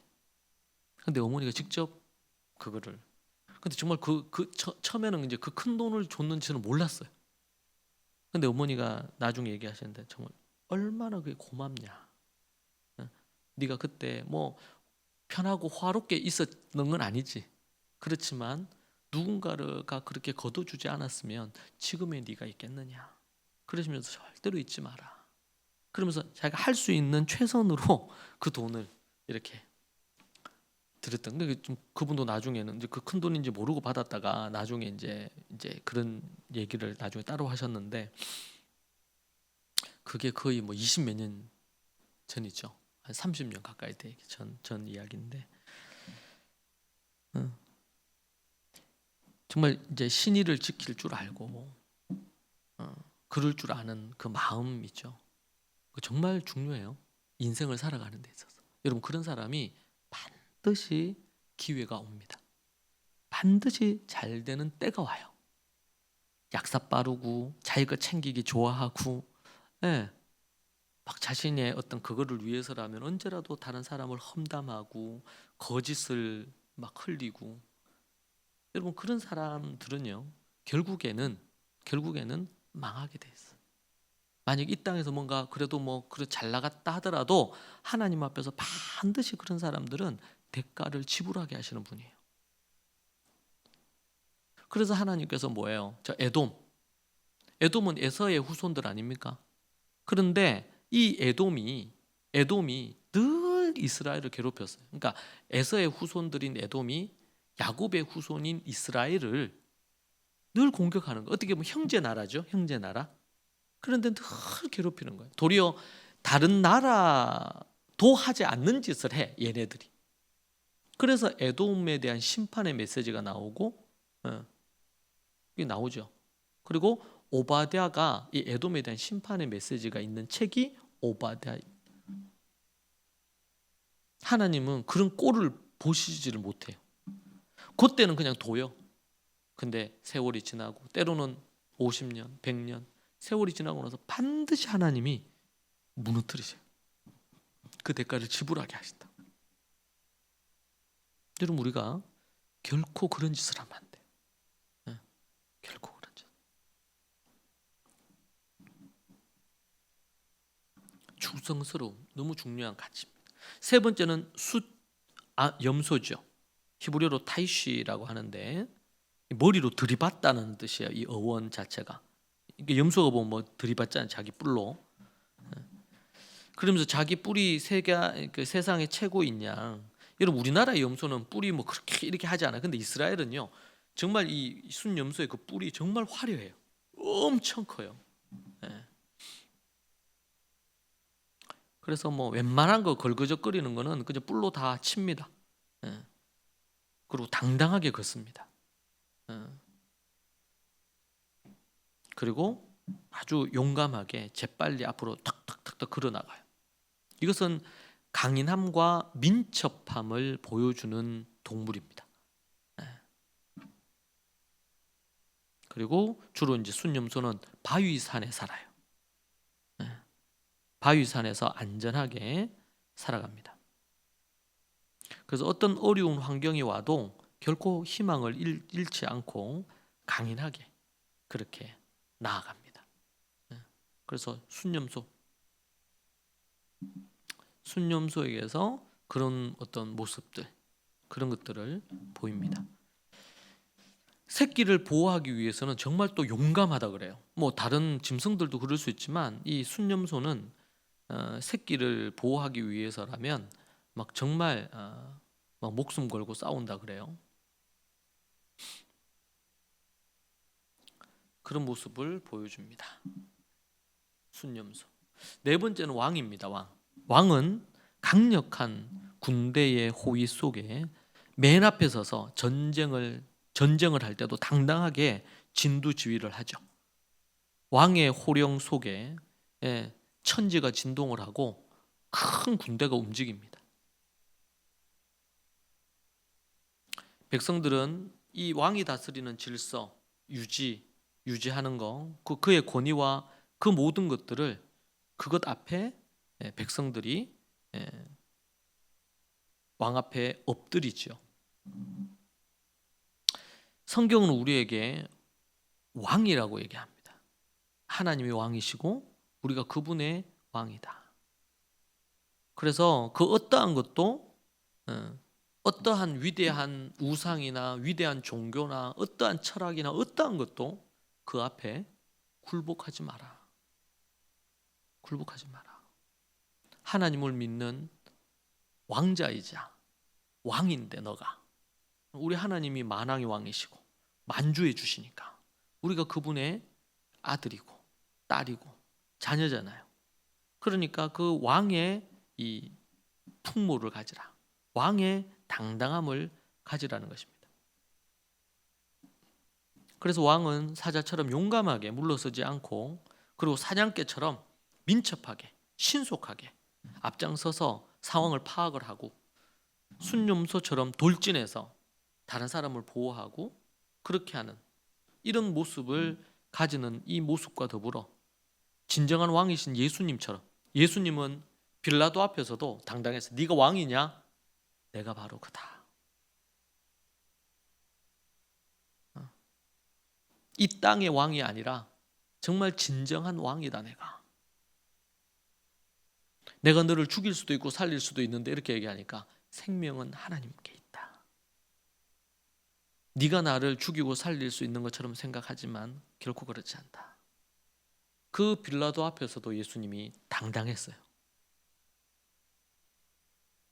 근데 어머니가 직접 그거를 근데 정말 처음에는 이제 그 큰 돈을 줬는지는 몰랐어요. 근데 어머니가 나중에 얘기하셨는데 정말 얼마나 그게 고맙냐. 네가 그때 뭐 편하고 화롭게 있었는 건 아니지. 그렇지만 누군가가 그렇게 거둬주지 않았으면 지금의 네가 있겠느냐. 그러시면서 절대로 잊지 마라. 그러면서 자기가 할 수 있는 최선으로 그 돈을 이렇게 드렸던. 근데 좀 그분도 나중에는 이제 그 큰 돈인지 모르고 받았다가 나중에 이제 그런 얘기를 나중에 따로 하셨는데 그게 거의 뭐 20몇 년 전이죠. 한 30년 가까이 되기 전 이야기인데 정말 이제 신의를 지킬 줄 알고 그럴 줄 아는 그 마음이죠. 정말 중요해요. 인생을 살아가는 데 있어서. 여러분 그런 사람이 반드시 기회가 옵니다. 반드시 잘 되는 때가 와요. 약사 빠르고 자기 거 챙기기 좋아하고 막 자신의 어떤 그거를 위해서라면 언제라도 다른 사람을 험담하고 거짓을 막 흘리고 여러분 그런 사람들은요 결국에는 망하게 돼 있어요. 만약 이 땅에서 뭔가 그래도 뭐 그래 잘 나갔다 하더라도 하나님 앞에서 반드시 그런 사람들은 대가를 지불하게 하시는 분이에요. 그래서 하나님께서 뭐예요? 저 에돔은 에서의 후손들 아닙니까? 그런데 이 에돔이 늘 이스라엘을 괴롭혔어요. 그러니까 에서의 후손들인 에돔이 야곱의 후손인 이스라엘을 늘 공격하는 거예요. 어떻게 보면 형제 나라죠. 형제 나라. 그런데 늘 괴롭히는 거예요. 도리어 다른 나라도 하지 않는 짓을 해 얘네들이. 그래서 에돔에 대한 심판의 메시지가 나오고 이게 나오죠. 그리고 오바댜가 이 에돔에 대한 심판의 메시지가 있는 책이 오바댜. 하나님은 그런 꼴을 보시지를 못해요. 그때는 그냥 둬요. 근데 세월이 지나고 때로는 50년, 100년 세월이 지나고 나서 반드시 하나님이 무너뜨리세요. 그 대가를 지불하게 하신다. 여러분 우리가 결코 그런 짓을 하면 안 돼요. 결코 그런 짓. 충성스러움 너무 중요한 가치입니다. 세 번째는 염소죠. 히브리어로 타이쉬라고 하는데 머리로 들이받다는 뜻이에요. 이 어원 자체가. 이게 염소가 보면 뭐 들이받잖아요. 자기 뿔로. 그러면서 자기 뿔이 그 세상의 최고인 양. 여러분 우리나라의 염소는 뿔이 뭐 그렇게 이렇게 하지 않아요. 근데 이스라엘은요. 정말 이 순염소의 그 뿔이 정말 화려해요. 엄청 커요. 그래서 뭐 웬만한 거 걸그적거리는 거는 그냥 뿔로 다 칩니다. 그리고 당당하게 걷습니다. 그리고 아주 용감하게 재빨리 앞으로 탁탁탁탁 걸어나가요. 이것은 강인함과 민첩함을 보여주는 동물입니다. 그리고 주로 이제 순염소는 바위산에 살아요. 바위산에서 안전하게 살아갑니다. 그래서 어떤 어려운 환경이 와도 결코 희망을 잃지 않고 강인하게 그렇게 나아갑니다. 그래서 순념소에게서 그런 어떤 모습들, 그런 것들을 보입니다. 새끼를 보호하기 위해서는 정말 또 용감하다 그래요. 뭐 다른 짐승들도 그럴 수 있지만 이 순념소는 새끼를 보호하기 위해서라면 막 정말 막 목숨 걸고 싸운다 그래요. 그런 모습을 보여줍니다. 순념소. 네 번째는 왕입니다. 왕은 강력한 군대의 호위 속에 맨 앞에 서서 전쟁을 할 때도 당당하게 진두지휘를 하죠. 왕의 호령 속에 천지가 진동을 하고 큰 군대가 움직입니다. 백성들은 이 왕이 다스리는 질서, 유지하는 거, 그의 권위와 그 모든 것들을 그것 앞에 백성들이 왕 앞에 엎드리죠. 성경은 우리에게 왕이라고 얘기합니다. 하나님이 왕이시고 우리가 그분의 왕이다. 그래서 그 어떠한 것도 어떠한 위대한 우상이나 위대한 종교나 어떠한 철학이나 어떠한 것도 그 앞에 굴복하지 마라. 굴복하지 마라. 하나님을 믿는 왕자이자 왕인데 너가 우리 하나님이 만왕의 왕이시고 만주해 주시니까 우리가 그분의 아들이고 딸이고 자녀잖아요. 그러니까 그 왕의 이 풍모를 가지라. 왕의 당당함을 가지라는 것입니다. 그래서 왕은 사자처럼 용감하게 물러서지 않고 그리고 사냥개처럼 민첩하게 신속하게 앞장서서 상황을 파악을 하고 순념소처럼 돌진해서 다른 사람을 보호하고 그렇게 하는 이런 모습을 가지는 이 모습과 더불어 진정한 왕이신 예수님처럼 예수님은 빌라도 앞에서도 당당해서 네가 왕이냐? 내가 바로 그다. 이 땅의 왕이 아니라 정말 진정한 왕이다 내가 너를 죽일 수도 있고 살릴 수도 있는데 이렇게 얘기하니까 생명은 하나님께 있다. 네가 나를 죽이고 살릴 수 있는 것처럼 생각하지만 결코 그렇지 않다. 그 빌라도 앞에서도 예수님이 당당했어요.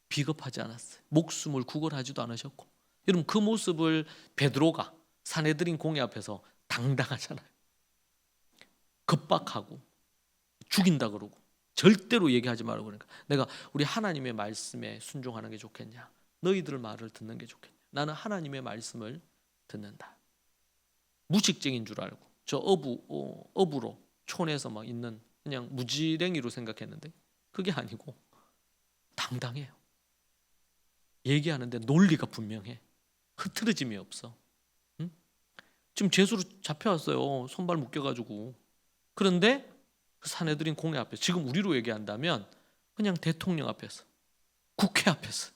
비겁하지 않았어요. 목숨을 구걸하지도 않으셨고 여러분 그 모습을 베드로가 산헤드린 공회 앞에서 당당하잖아요. 겁박하고 죽인다 그러고 절대로 얘기하지 말라고 그러니까 내가 우리 하나님의 말씀에 순종하는 게 좋겠냐 너희들 말을 듣는 게 좋겠냐 나는 하나님의 말씀을 듣는다. 무식쟁인 줄 알고 저 어부로 촌에서 막 있는 그냥 무지랭이로 생각했는데 그게 아니고 당당해요. 얘기하는데 논리가 분명해. 흐트러짐이 없어. 응? 지금 죄수로 잡혀왔어요. 손발 묶여가지고. 그런데 그 산헤드린 공회 앞에 지금 우리로 얘기한다면 그냥 대통령 앞에서 국회 앞에서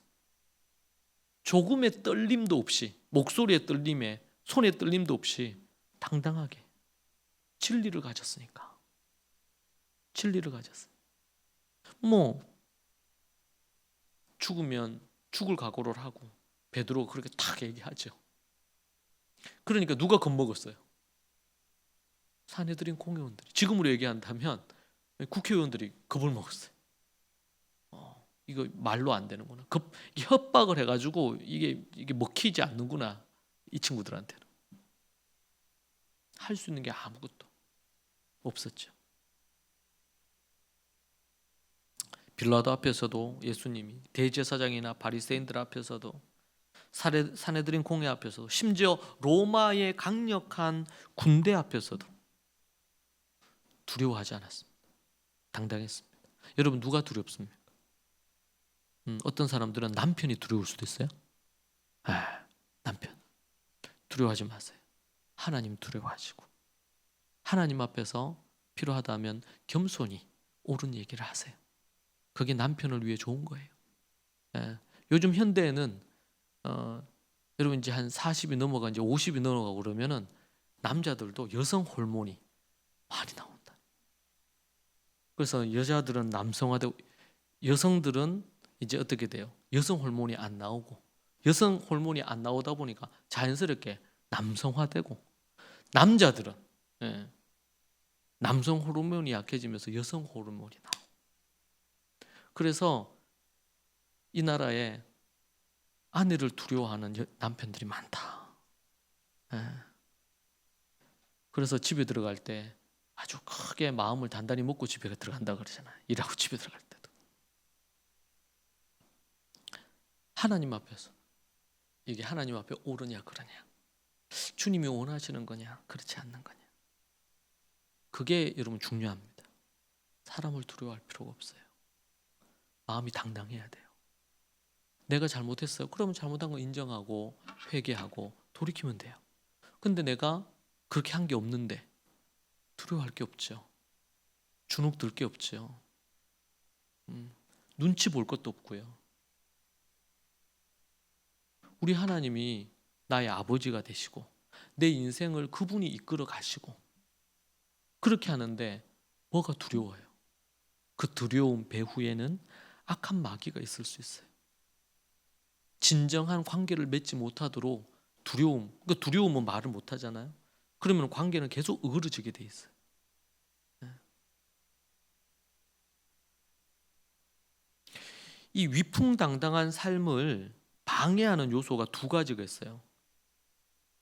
조금의 떨림도 없이 목소리의 떨림에 손의 떨림도 없이 당당하게 진리를 가졌으니까 진리를 가졌어요. 뭐 죽으면 죽을 각오를 하고 베드로가 그렇게 탁 얘기하죠. 그러니까 누가 겁먹었어요? 산헤드린 공회원들이. 지금으로 얘기한다면 국회의원들이 겁을 먹었어요. 이거 말로 안 되는구나. 협박을 해가지고 이게 먹히지 않는구나. 이 친구들한테는 할 수 있는 게 아무것도 없었죠. 빌라도 앞에서도 예수님이 대제사장이나 바리새인들 앞에서도 산헤드린 공회 앞에서도 심지어 로마의 강력한 군대 앞에서도 두려워하지 않았습니다. 당당했습니다. 여러분 누가 두렵습니까? 어떤 사람들은 남편이 두려울 수도 있어요. 남편 두려워하지 마세요. 하나님 두려워하시고 하나님 앞에서 필요하다면 겸손히 옳은 얘기를 하세요. 그게 남편을 위해 좋은 거예요. 요즘 현대에는 여러분 이제 한 40이 넘어가 이제 50이 넘어가고 그러면은 남자들도 여성 호르몬이 많이 나온다. 그래서 여자들은 남성화되고 여성들은 이제 어떻게 돼요? 여성 호르몬이 안 나오고 여성 호르몬이 안 나오다 보니까 자연스럽게 남성화되고 남자들은 남성 호르몬이 약해지면서 여성 호르몬이 나오고 그래서 이 나라에 아내를 두려워하는 남편들이 많다. 그래서 집에 들어갈 때 아주 크게 마음을 단단히 먹고 집에 들어간다 그러잖아요. 일하고 집에 들어갈 때도. 하나님 앞에서 이게 하나님 앞에 옳으냐 그러냐, 주님이 원하시는 거냐 그렇지 않는 거냐, 그게 여러분 중요합니다. 사람을 두려워할 필요가 없어요. 마음이 당당해야 돼요. 내가 잘못했어요. 그러면 잘못한 거 인정하고 회개하고 돌이키면 돼요. 근데 내가 그렇게 한 게 없는데 두려워할 게 없죠. 주눅 들 게 없죠. 눈치 볼 것도 없고요. 우리 하나님이 나의 아버지가 되시고 내 인생을 그분이 이끌어 가시고 그렇게 하는데 뭐가 두려워요? 그 두려움 배후에는 악한 마귀가 있을 수 있어요. 진정한 관계를 맺지 못하도록 두려움, 그 두려움은 말을 못 하잖아요. 그러면 관계는 계속 으그러지게 돼 있어요. 이 위풍당당한 삶을 방해하는 요소가 두 가지가 있어요.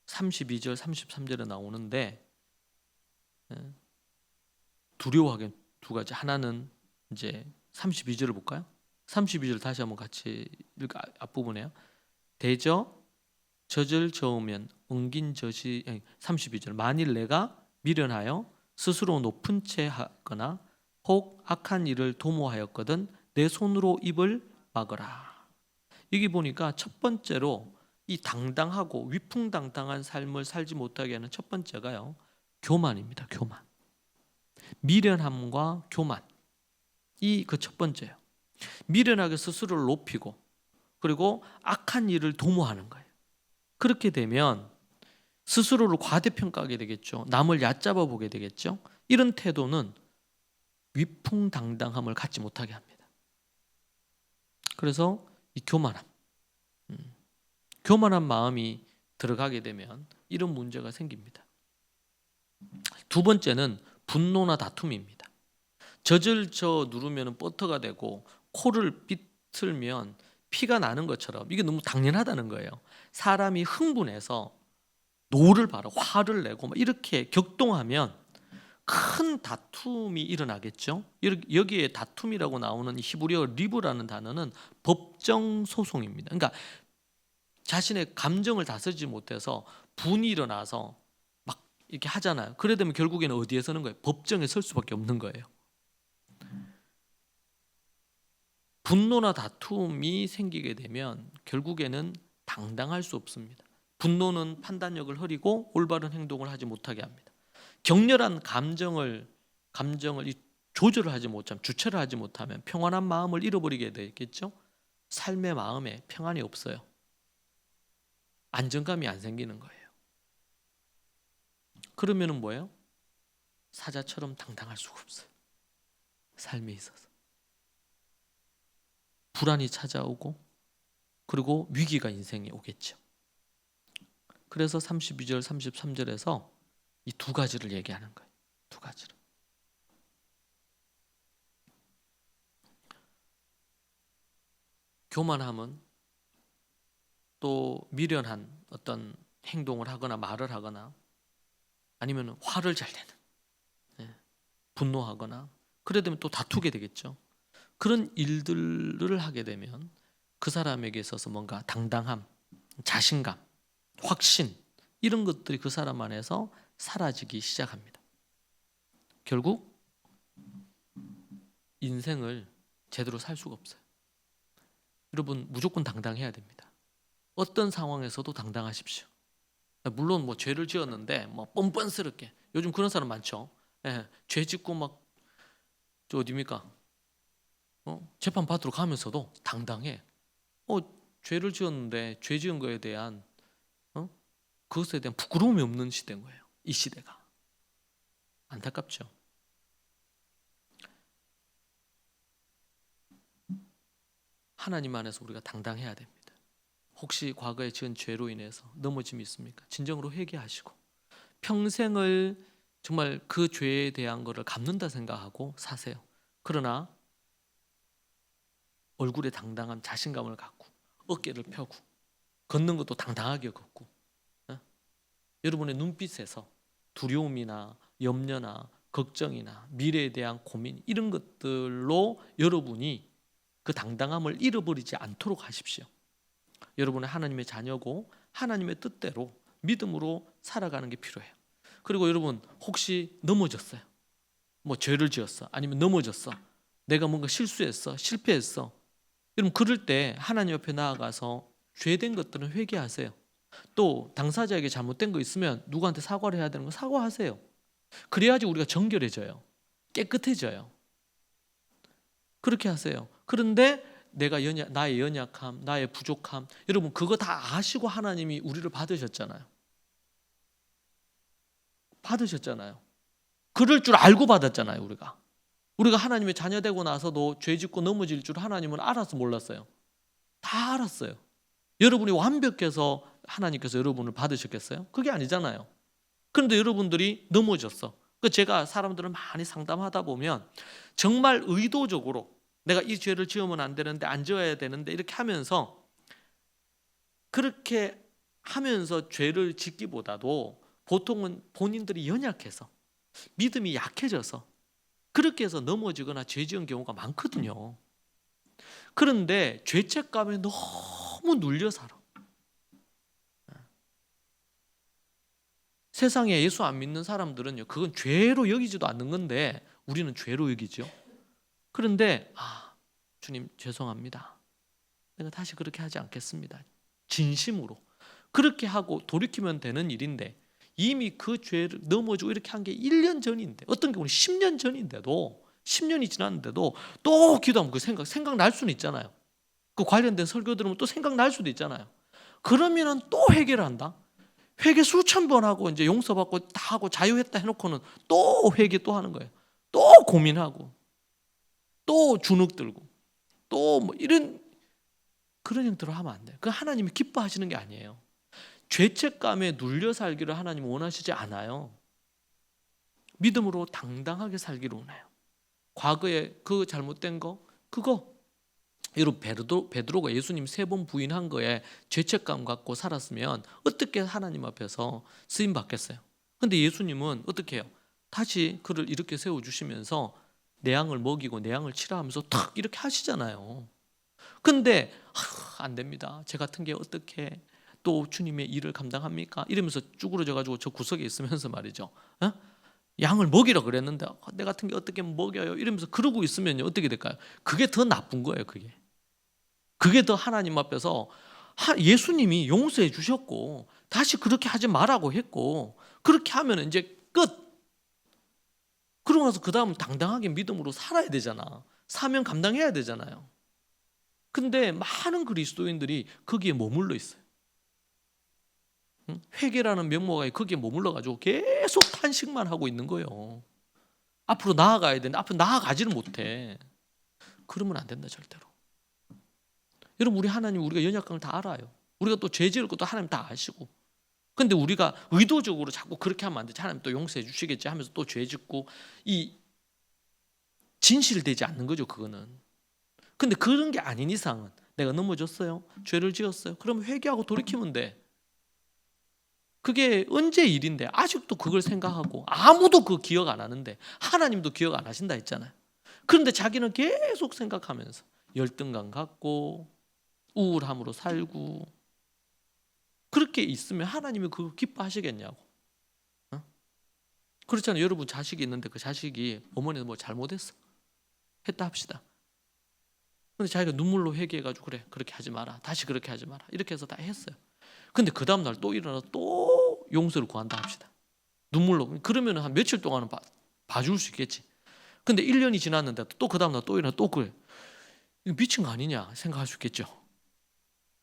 32절, 33절에 나오는데 두려워하게 두 가지. 하나는 이제 32절을 볼까요? 32절 다시 한번 같이 읽어. 앞부분에요. 대저 젖을 저으면 엉긴 젖이 32절 만일 내가 미련하여 스스로 높은 채 하거나 혹 악한 일을 도모하였거든 내 손으로 입을 막으라. 여기 보니까 첫 번째로 이 당당하고 위풍당당한 삶을 살지 못하게 하는 첫 번째가요, 교만입니다. 교만. 미련함과 교만. 이 그 첫 번째예요. 미련하게 스스로를 높이고 그리고 악한 일을 도모하는 거예요. 그렇게 되면 스스로를 과대평가하게 되겠죠. 남을 얕잡아 보게 되겠죠. 이런 태도는 위풍당당함을 갖지 못하게 합니다. 그래서 이 교만함, 교만한 마음이 들어가게 되면 이런 문제가 생깁니다. 두 번째는 분노나 다툼입니다. 젖을 누르면 버터가 되고 코를 삐틀면 피가 나는 것처럼 이게 너무 당연하다는 거예요. 사람이 흥분해서 노를 바라 화를 내고 이렇게 격동하면 큰 다툼이 일어나겠죠. 여기에 다툼이라고 나오는 히브리어 리브라는 단어는 법정 소송입니다. 그러니까 자신의 감정을 다스리지 못해서 분이 일어나서 막 이렇게 하잖아요. 그래 되면 결국에는 어디에 서는 거예요? 법정에 설 수밖에 없는 거예요. 분노나 다툼이 생기게 되면 결국에는 당당할 수 없습니다. 분노는 판단력을 흐리고 올바른 행동을 하지 못하게 합니다. 격렬한 감정을 조절을 하지 못하면, 주체를 하지 못하면 평안한 마음을 잃어버리게 되겠죠. 삶의 마음에 평안이 없어요. 안정감이 안 생기는 거예요. 그러면은 뭐예요? 사자처럼 당당할 수가 없어요. 삶에 있어서 불안이 찾아오고 그리고 위기가 인생에 오겠죠. 그래서 32절, 33절에서 이 두 가지를 얘기하는 거예요. 두 가지를. 교만함은 또 미련한 어떤 행동을 하거나 말을 하거나 아니면 화를 잘 내는, 분노하거나 그래 되면 또 다투게 되겠죠. 그런 일들을 하게 되면 그 사람에게 있어서 뭔가 당당함, 자신감, 확신 이런 것들이 그 사람 안에서 사라지기 시작합니다. 결국 인생을 제대로 살 수가 없어요. 여러분 무조건 당당해야 됩니다. 어떤 상황에서도 당당하십시오. 물론 뭐 죄를 지었는데 뭐 뻔뻔스럽게 요즘 그런 사람 많죠. 죄 짓고 막 저 어디입니까? 재판 받으러 가면서도 당당해. 죄를 지었는데 죄 지은 거에 대한 그것에 대한 부끄러움이 없는 시대인 거예요. 이 시대가. 안타깝죠. 하나님 안에서 우리가 당당해야 됩니다. 혹시 과거에 지은 죄로 인해서 넘어짐이 있습니까? 진정으로 회개하시고 평생을 정말 그 죄에 대한 것을 갚는다 생각하고 사세요. 그러나 얼굴에 당당한 자신감을 갖고 어깨를 펴고 걷는 것도 당당하게 걷고, 여러분의 눈빛에서 두려움이나 염려나 걱정이나 미래에 대한 고민 이런 것들로 여러분이 그 당당함을 잃어버리지 않도록 하십시오. 여러분은 하나님의 자녀고 하나님의 뜻대로 믿음으로 살아가는 게 필요해요. 그리고 여러분 혹시 넘어졌어요. 뭐 죄를 지었어. 아니면 넘어졌어. 내가 뭔가 실수했어. 실패했어. 여러분 그럴 때 하나님 옆에 나아가서 죄된 것들은 회개하세요. 또 당사자에게 잘못된 거 있으면 누구한테 사과를 해야 되는 거 사과하세요. 그래야지 우리가 정결해져요. 깨끗해져요. 그렇게 하세요. 그런데 내가 나의 연약함, 나의 부족함, 여러분 그거 다 아시고 하나님이 우리를 받으셨잖아요. 그럴 줄 알고 받았잖아요. 우리가 하나님의 자녀 되고 나서도 죄 짓고 넘어질 줄 하나님은 알아서 몰랐어요. 다 알았어요. 여러분이 완벽해서 하나님께서 여러분을 받으셨겠어요? 그게 아니잖아요. 그런데 여러분들이 넘어졌어. 제가 사람들을 많이 상담하다 보면 정말 의도적으로 내가 이 죄를 지으면 안 되는데 안 지어야 되는데 이렇게 하면서 그렇게 하면서 죄를 짓기보다도 보통은 본인들이 연약해서 믿음이 약해져서 그렇게 해서 넘어지거나 죄 지은 경우가 많거든요. 그런데 죄책감에 너무 눌려 살아. 세상에 예수 안 믿는 사람들은요, 그건 죄로 여기지도 않는 건데 우리는 죄로 여기죠. 그런데 주님 죄송합니다. 내가 다시 그렇게 하지 않겠습니다. 진심으로 그렇게 하고 돌이키면 되는 일인데 이미 그 죄를 넘어지고 이렇게 한 게 1년 전인데 어떤 경우는 10년 전인데도 10년이 지났는데도 또 기도하면 그 생각날 수는 있잖아요. 그 관련된 설교 들으면 또 생각날 수도 있잖아요. 그러면은 또 회개를 한다. 회개 수천 번 하고 이제 용서받고 다 하고 자유했다 해놓고는 또 회개 또 하는 거예요. 또 고민하고 또 주눅 들고 또 뭐 이런 그런 형태로 하면 안 돼요. 그 하나님이 기뻐하시는 게 아니에요. 죄책감에 눌려 살기를 하나님은 원하시지 않아요. 믿음으로 당당하게 살기를 원해요. 과거에 그 잘못된 거 그거 여러분 베드로가 예수님 3번 부인한 거에 죄책감 갖고 살았으면 어떻게 하나님 앞에서 쓰임 받겠어요? 근데 예수님은 어떻게 해요? 다시 그를 이렇게 세워주시면서 내 양을 먹이고 내 양을 치라 하면서 탁 이렇게 하시잖아요. 근데 안 됩니다. 제 같은 게 어떻게 또 주님의 일을 감당합니까? 이러면서 쭈그러져가지고 저 구석에 있으면서 말이죠. 양을 먹이라 그랬는데 내 같은 게 어떻게 먹여요? 이러면서 그러고 있으면요 어떻게 될까요? 그게 더 나쁜 거예요. 그게 더 하나님 앞에서 예수님이 용서해 주셨고 다시 그렇게 하지 말라고 했고 그렇게 하면 이제 끝. 그러고 나서 그 다음 당당하게 믿음으로 살아야 되잖아. 사명 감당해야 되잖아요. 근데 많은 그리스도인들이 거기에 머물러 있어요. 회개라는 명목에 거기에 머물러가지고 계속 탄식만 하고 있는 거예요. 앞으로 나아가야 되는데 앞으로 나아가지를 못해. 그러면 안 된다 절대로. 여러분 우리 하나님 우리가 연약함을 다 알아요. 우리가 또 죄 지을 것도 하나님 다 아시고. 근데 우리가 의도적으로 자꾸 그렇게 하면 안 되지. 하나님 또 용서해 주시겠지 하면서 또 죄 짓고 이 진실되지 않는 거죠 그거는. 근데 그런 게 아닌 이상은 내가 넘어졌어요. 죄를 지었어요. 그러면 회개하고 돌이키면 돼. 그게 언제 일인데 아직도 그걸 생각하고 아무도 그 기억 안 하는데 하나님도 기억 안 하신다 했잖아요. 그런데 자기는 계속 생각하면서 열등감 갖고 우울함으로 살고 그렇게 있으면 하나님이 그거 기뻐하시겠냐고. 그렇잖아요. 여러분 자식이 있는데 그 자식이 어머니는 뭐 잘못했어 했다 합시다. 근데 자기가 눈물로 회개해가지고 그래 그렇게 하지 마라 다시 그렇게 하지 마라 이렇게 해서 다 했어요. 근데 그 다음날 또 일어나서 또 용서를 구한다 합시다. 눈물로. 그러면 한 며칠 동안은 봐줄 수 있겠지. 근데 1년이 지났는데 또 그 다음날 또 일어나 또 그래. 이거 미친 거 아니냐 생각할 수 있겠죠.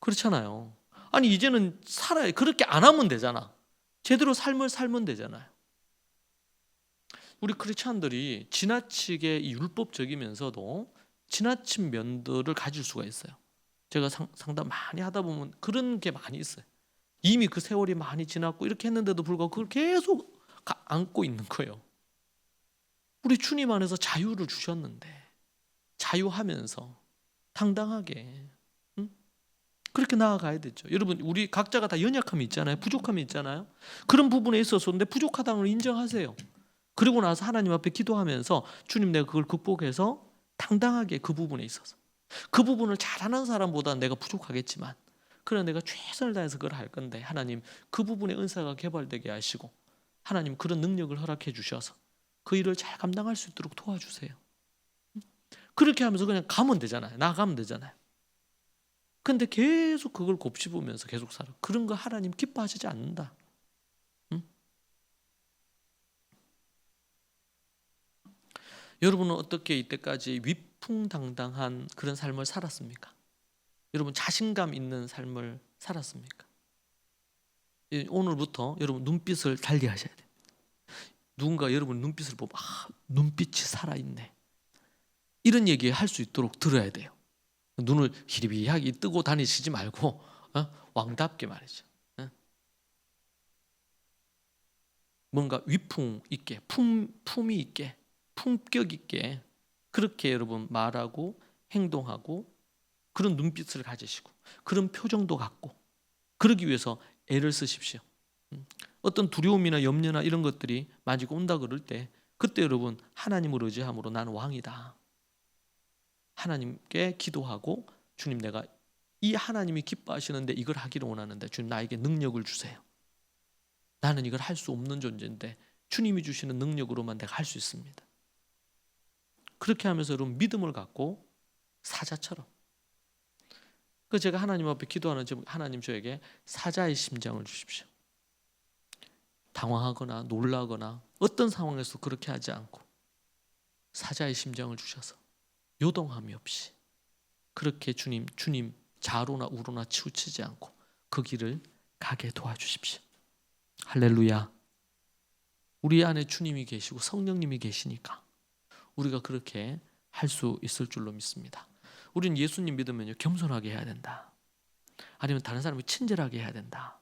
그렇잖아요. 아니 이제는 살아야 그렇게 안 하면 되잖아. 제대로 삶을 살면 되잖아요. 우리 크리스찬들이 지나치게 이 율법적이면서도 지나친 면들을 가질 수가 있어요. 제가 상담 많이 하다 보면 그런 게 많이 있어요. 이미 그 세월이 많이 지났고 이렇게 했는데도 불구하고 그걸 계속 안고 있는 거예요. 우리 주님 안에서 자유를 주셨는데 자유하면서 당당하게 그렇게 나아가야 되죠. 여러분, 우리 각자가 다 연약함이 있잖아요. 부족함이 있잖아요. 그런 부분에 있어서 근데 부족하다는 걸 인정하세요. 그리고 나서 하나님 앞에 기도하면서 주님, 내가 그걸 극복해서 당당하게 그 부분에 있어서 그 부분을 잘하는 사람보다 내가 부족하겠지만 그러나 내가 최선을 다해서 그걸 할 건데 하나님 그 부분의 은사가 개발되게 하시고 하나님 그런 능력을 허락해 주셔서 그 일을 잘 감당할 수 있도록 도와주세요. 그렇게 하면서 그냥 가면 되잖아요. 나가면 되잖아요. 근데 계속 그걸 곱씹으면서 계속 살아. 그런 거 하나님 기뻐하시지 않는다. 응? 여러분은 어떻게 이때까지 위풍당당한 그런 삶을 살았습니까? 여러분 자신감 있는 삶을 살았습니까? 오늘부터 여러분 눈빛을 달리하셔야 돼요. 누군가 여러분 눈빛을 보면 눈빛이 살아있네. 이런 얘기 할 수 있도록 들어야 돼요. 눈을 희리비하게 뜨고 다니시지 말고 왕답게 말이죠. 뭔가 위풍 있게 품이 있게 품격 있게 그렇게 여러분 말하고 행동하고 그런 눈빛을 가지시고 그런 표정도 갖고 그러기 위해서 애를 쓰십시오. 어떤 두려움이나 염려나 이런 것들이 만지고 온다 그럴 때 그때 여러분 하나님을 의지함으로 나는 왕이다. 하나님께 기도하고 주님, 내가 이 하나님이 기뻐하시는데 이걸 하기를 원하는데 주님 나에게 능력을 주세요. 나는 이걸 할 수 없는 존재인데 주님이 주시는 능력으로만 내가 할 수 있습니다. 그렇게 하면서 여러분 믿음을 갖고 사자처럼 그 제가 하나님 앞에 기도하는 하나님 저에게 사자의 심장을 주십시오. 당황하거나 놀라거나 어떤 상황에서 그렇게 하지 않고 사자의 심장을 주셔서 요동함이 없이 그렇게 주님 좌로나 우로나 치우치지 않고 그 길을 가게 도와주십시오. 할렐루야. 우리 안에 주님이 계시고 성령님이 계시니까 우리가 그렇게 할 수 있을 줄로 믿습니다. 우리는 예수님 믿으면요 겸손하게 해야 된다. 아니면 다른 사람이 친절하게 해야 된다.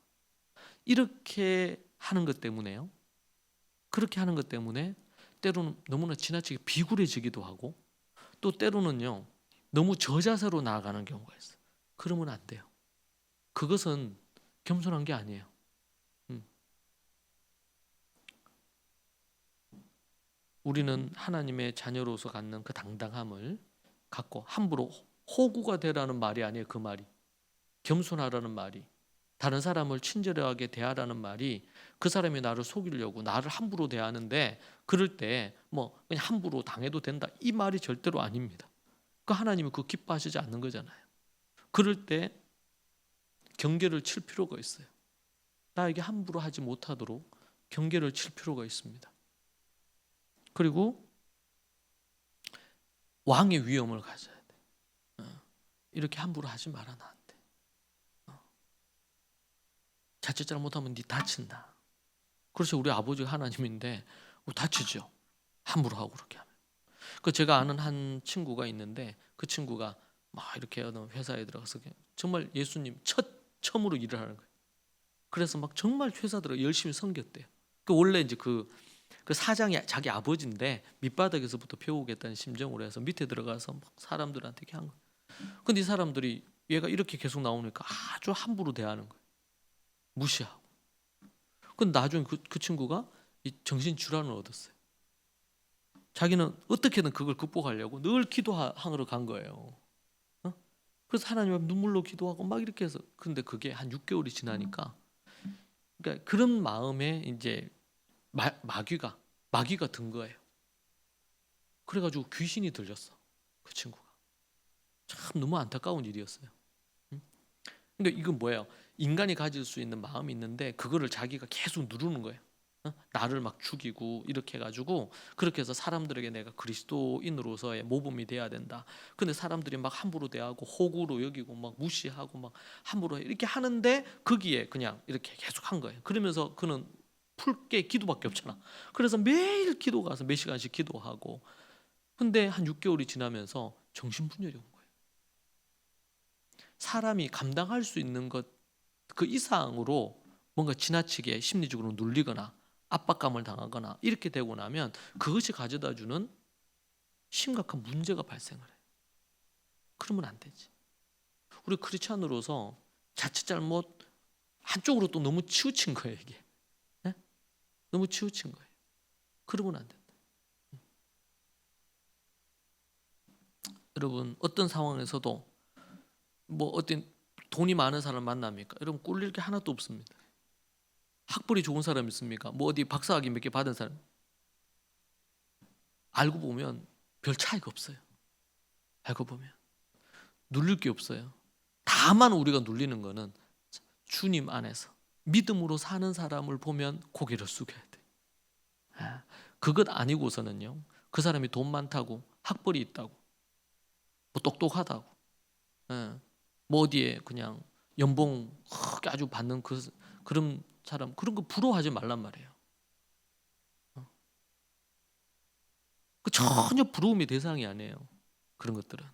이렇게 하는 것 때문에요. 그렇게 하는 것 때문에 때로는 너무나 지나치게 비굴해지기도 하고 또 때로는요 너무 저자세로 나아가는 경우가 있어요. 그러면 안 돼요. 그것은 겸손한 게 아니에요. 우리는 하나님의 자녀로서 갖는 그 당당함을 갖고 함부로 호구가 되라는 말이 아니에요. 그 말이 겸손하라는 말이 다른 사람을 친절하게 대하라는 말이 그 사람이 나를 속이려고 나를 함부로 대하는데 그럴 때 뭐 그냥 함부로 당해도 된다 이 말이 절대로 아닙니다. 그 하나님은 그거 기뻐하시지 않는 거잖아요. 그럴 때 경계를 칠 필요가 있어요. 나에게 함부로 하지 못하도록 경계를 칠 필요가 있습니다. 그리고 왕의 위엄을 가져야 돼. 이렇게 함부로 하지 마라 나한테. 자칫 잘못하면 네 다친다. 그래서 우리 아버지가 하나님인데 다치죠. 함부로 하고 그렇게 하면. 그 제가 아는 한 친구가 있는데 그 친구가 막 이렇게 어느 회사에 들어가서 정말 예수님 처음으로 일을 하는 거예요. 그래서 막 정말 회사 들어 열심히 섬겼대요. 그 원래 이제 그 사장이 자기 아버지인데 밑바닥에서부터 배우겠다는 심정으로 해서 밑에 들어가서 막 사람들한테 이렇게 한 거예요. 근데 이 사람들이 얘가 이렇게 계속 나오니까 아주 함부로 대하는 거예요. 무시하고. 근데 나중에 그 친구가 이 정신 질환을 얻었어요. 자기는 어떻게든 그걸 극복하려고 늘 기도하러 간 거예요. 그래서 하나님 앞에 눈물로 기도하고 막 이렇게 해서 근데 그게 한 6개월이 지나니까 그러니까 그런 마음에 이제 마귀가 든 거예요. 그래가지고 귀신이 들렸어. 그 친구가. 참 너무 안타까운 일이었어요. 근데 이건 뭐예요? 인간이 가질 수 있는 마음이 있는데 그거를 자기가 계속 누르는 거예요. 나를 막 죽이고 이렇게 해가지고 그렇게 해서 사람들에게 내가 그리스도인으로서의 모범이 돼야 된다. 근데 사람들이 막 함부로 대하고 호구로 여기고 막 무시하고 막 함부로 이렇게 하는데 거기에 그냥 이렇게 계속 한 거예요. 그러면서 그는 풀 게 기도밖에 없잖아. 그래서 매일 기도 가서 몇 시간씩 기도하고. 근데 한 6개월이 지나면서 정신분열이 온 거예요. 사람이 감당할 수 있는 것 그 이상으로 뭔가 지나치게 심리적으로 눌리거나 압박감을 당하거나 이렇게 되고 나면 그것이 가져다주는 심각한 문제가 발생을 해요. 그러면 안 되지. 우리 크리스찬으로서 자칫 잘못 한쪽으로 또 너무 치우친 거예요, 이게. 네? 너무 치우친 거예요. 그러면 안 된다. 여러분, 어떤 상황에서도 뭐 어떤 돈이 많은 사람 만납니까? 여러분, 꿀릴 게 하나도 없습니다. 학벌이 좋은 사람 있습니까? 뭐 어디 박사학위 몇 개 받은 사람? 알고 보면 별 차이가 없어요. 알고 보면 눌릴 게 없어요. 다만 우리가 눌리는 거는 주님 안에서 믿음으로 사는 사람을 보면 고개를 숙여야 돼. 그것 아니고서는요, 그 사람이 돈 많다고, 학벌이 있다고, 뭐 똑똑하다고, 뭐 어디에 그냥 연봉 크게 아주 받는 그런 사람, 그런 거 부러워하지 말란 말이에요. 그 전혀 부러움의 대상이 아니에요. 그런 것들은.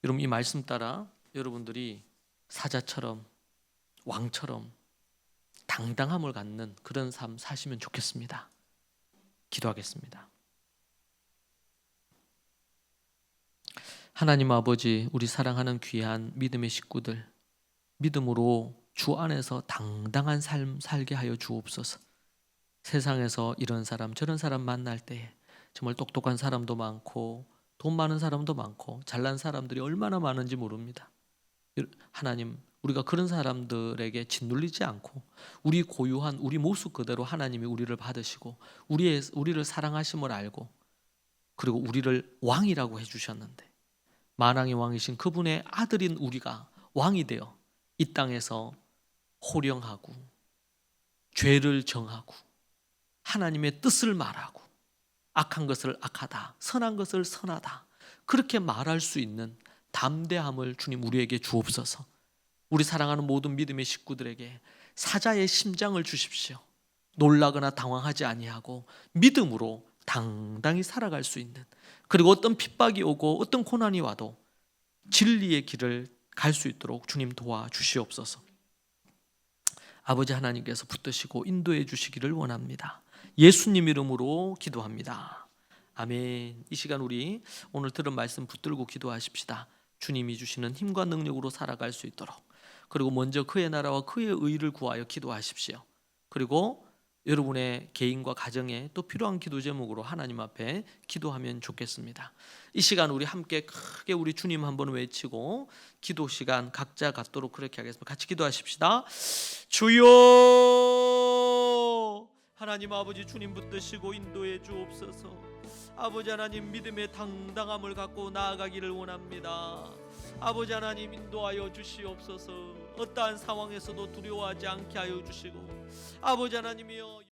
여러분, 이 말씀 따라 여러분들이 사자처럼 왕처럼 당당함을 갖는 그런 삶 사시면 좋겠습니다. 기도하겠습니다. 하나님 아버지, 우리 사랑하는 귀한 믿음의 식구들, 믿음으로 주 안에서 당당한 삶 살게 하여 주옵소서. 세상에서 이런 사람 저런 사람 만날 때 정말 똑똑한 사람도 많고 돈 많은 사람도 많고 잘난 사람들이 얼마나 많은지 모릅니다. 하나님, 우리가 그런 사람들에게 짓눌리지 않고 우리 고유한 우리 모습 그대로 하나님이 우리를 받으시고 우리를 사랑하심을 알고, 그리고 우리를 왕이라고 해주셨는데 만왕의 왕이신 그분의 아들인 우리가 왕이 되어 이 땅에서 호령하고 죄를 정하고 하나님의 뜻을 말하고 악한 것을 악하다, 선한 것을 선하다, 그렇게 말할 수 있는 담대함을 주님 우리에게 주옵소서. 우리 사랑하는 모든 믿음의 식구들에게 사자의 심장을 주십시오. 놀라거나 당황하지 아니하고 믿음으로 당당히 살아갈 수 있는, 그리고 어떤 핍박이 오고 어떤 고난이 와도 진리의 길을 갈 수 있도록 주님 도와주시옵소서. 아버지 하나님께서 붙드시고 인도해 주시기를 원합니다. 예수님 이름으로 기도합니다. 아멘. 이 시간 우리 오늘 들은 말씀 붙들고 기도하십시다. 주님이 주시는 힘과 능력으로 살아갈 수 있도록. 그리고 먼저 그의 나라와 그의 의를 구하여 기도하십시오. 그리고 여러분의 개인과 가정에 또 필요한 기도 제목으로 하나님 앞에 기도하면 좋겠습니다. 이 시간 우리 함께 크게 우리 주님 한번 외치고 기도 시간 각자 갖도록 그렇게 하겠습니다. 같이 기도하십시다. 주여, 하나님 아버지, 주님 붙드시고 인도해 주옵소서. 아버지 하나님, 믿음의 당당함을 갖고 나아가기를 원합니다. 아버지 하나님, 인도하여 주시옵소서. 어떠한 상황에서도 두려워하지 않게 하여 주시고, 아버지 하나님이여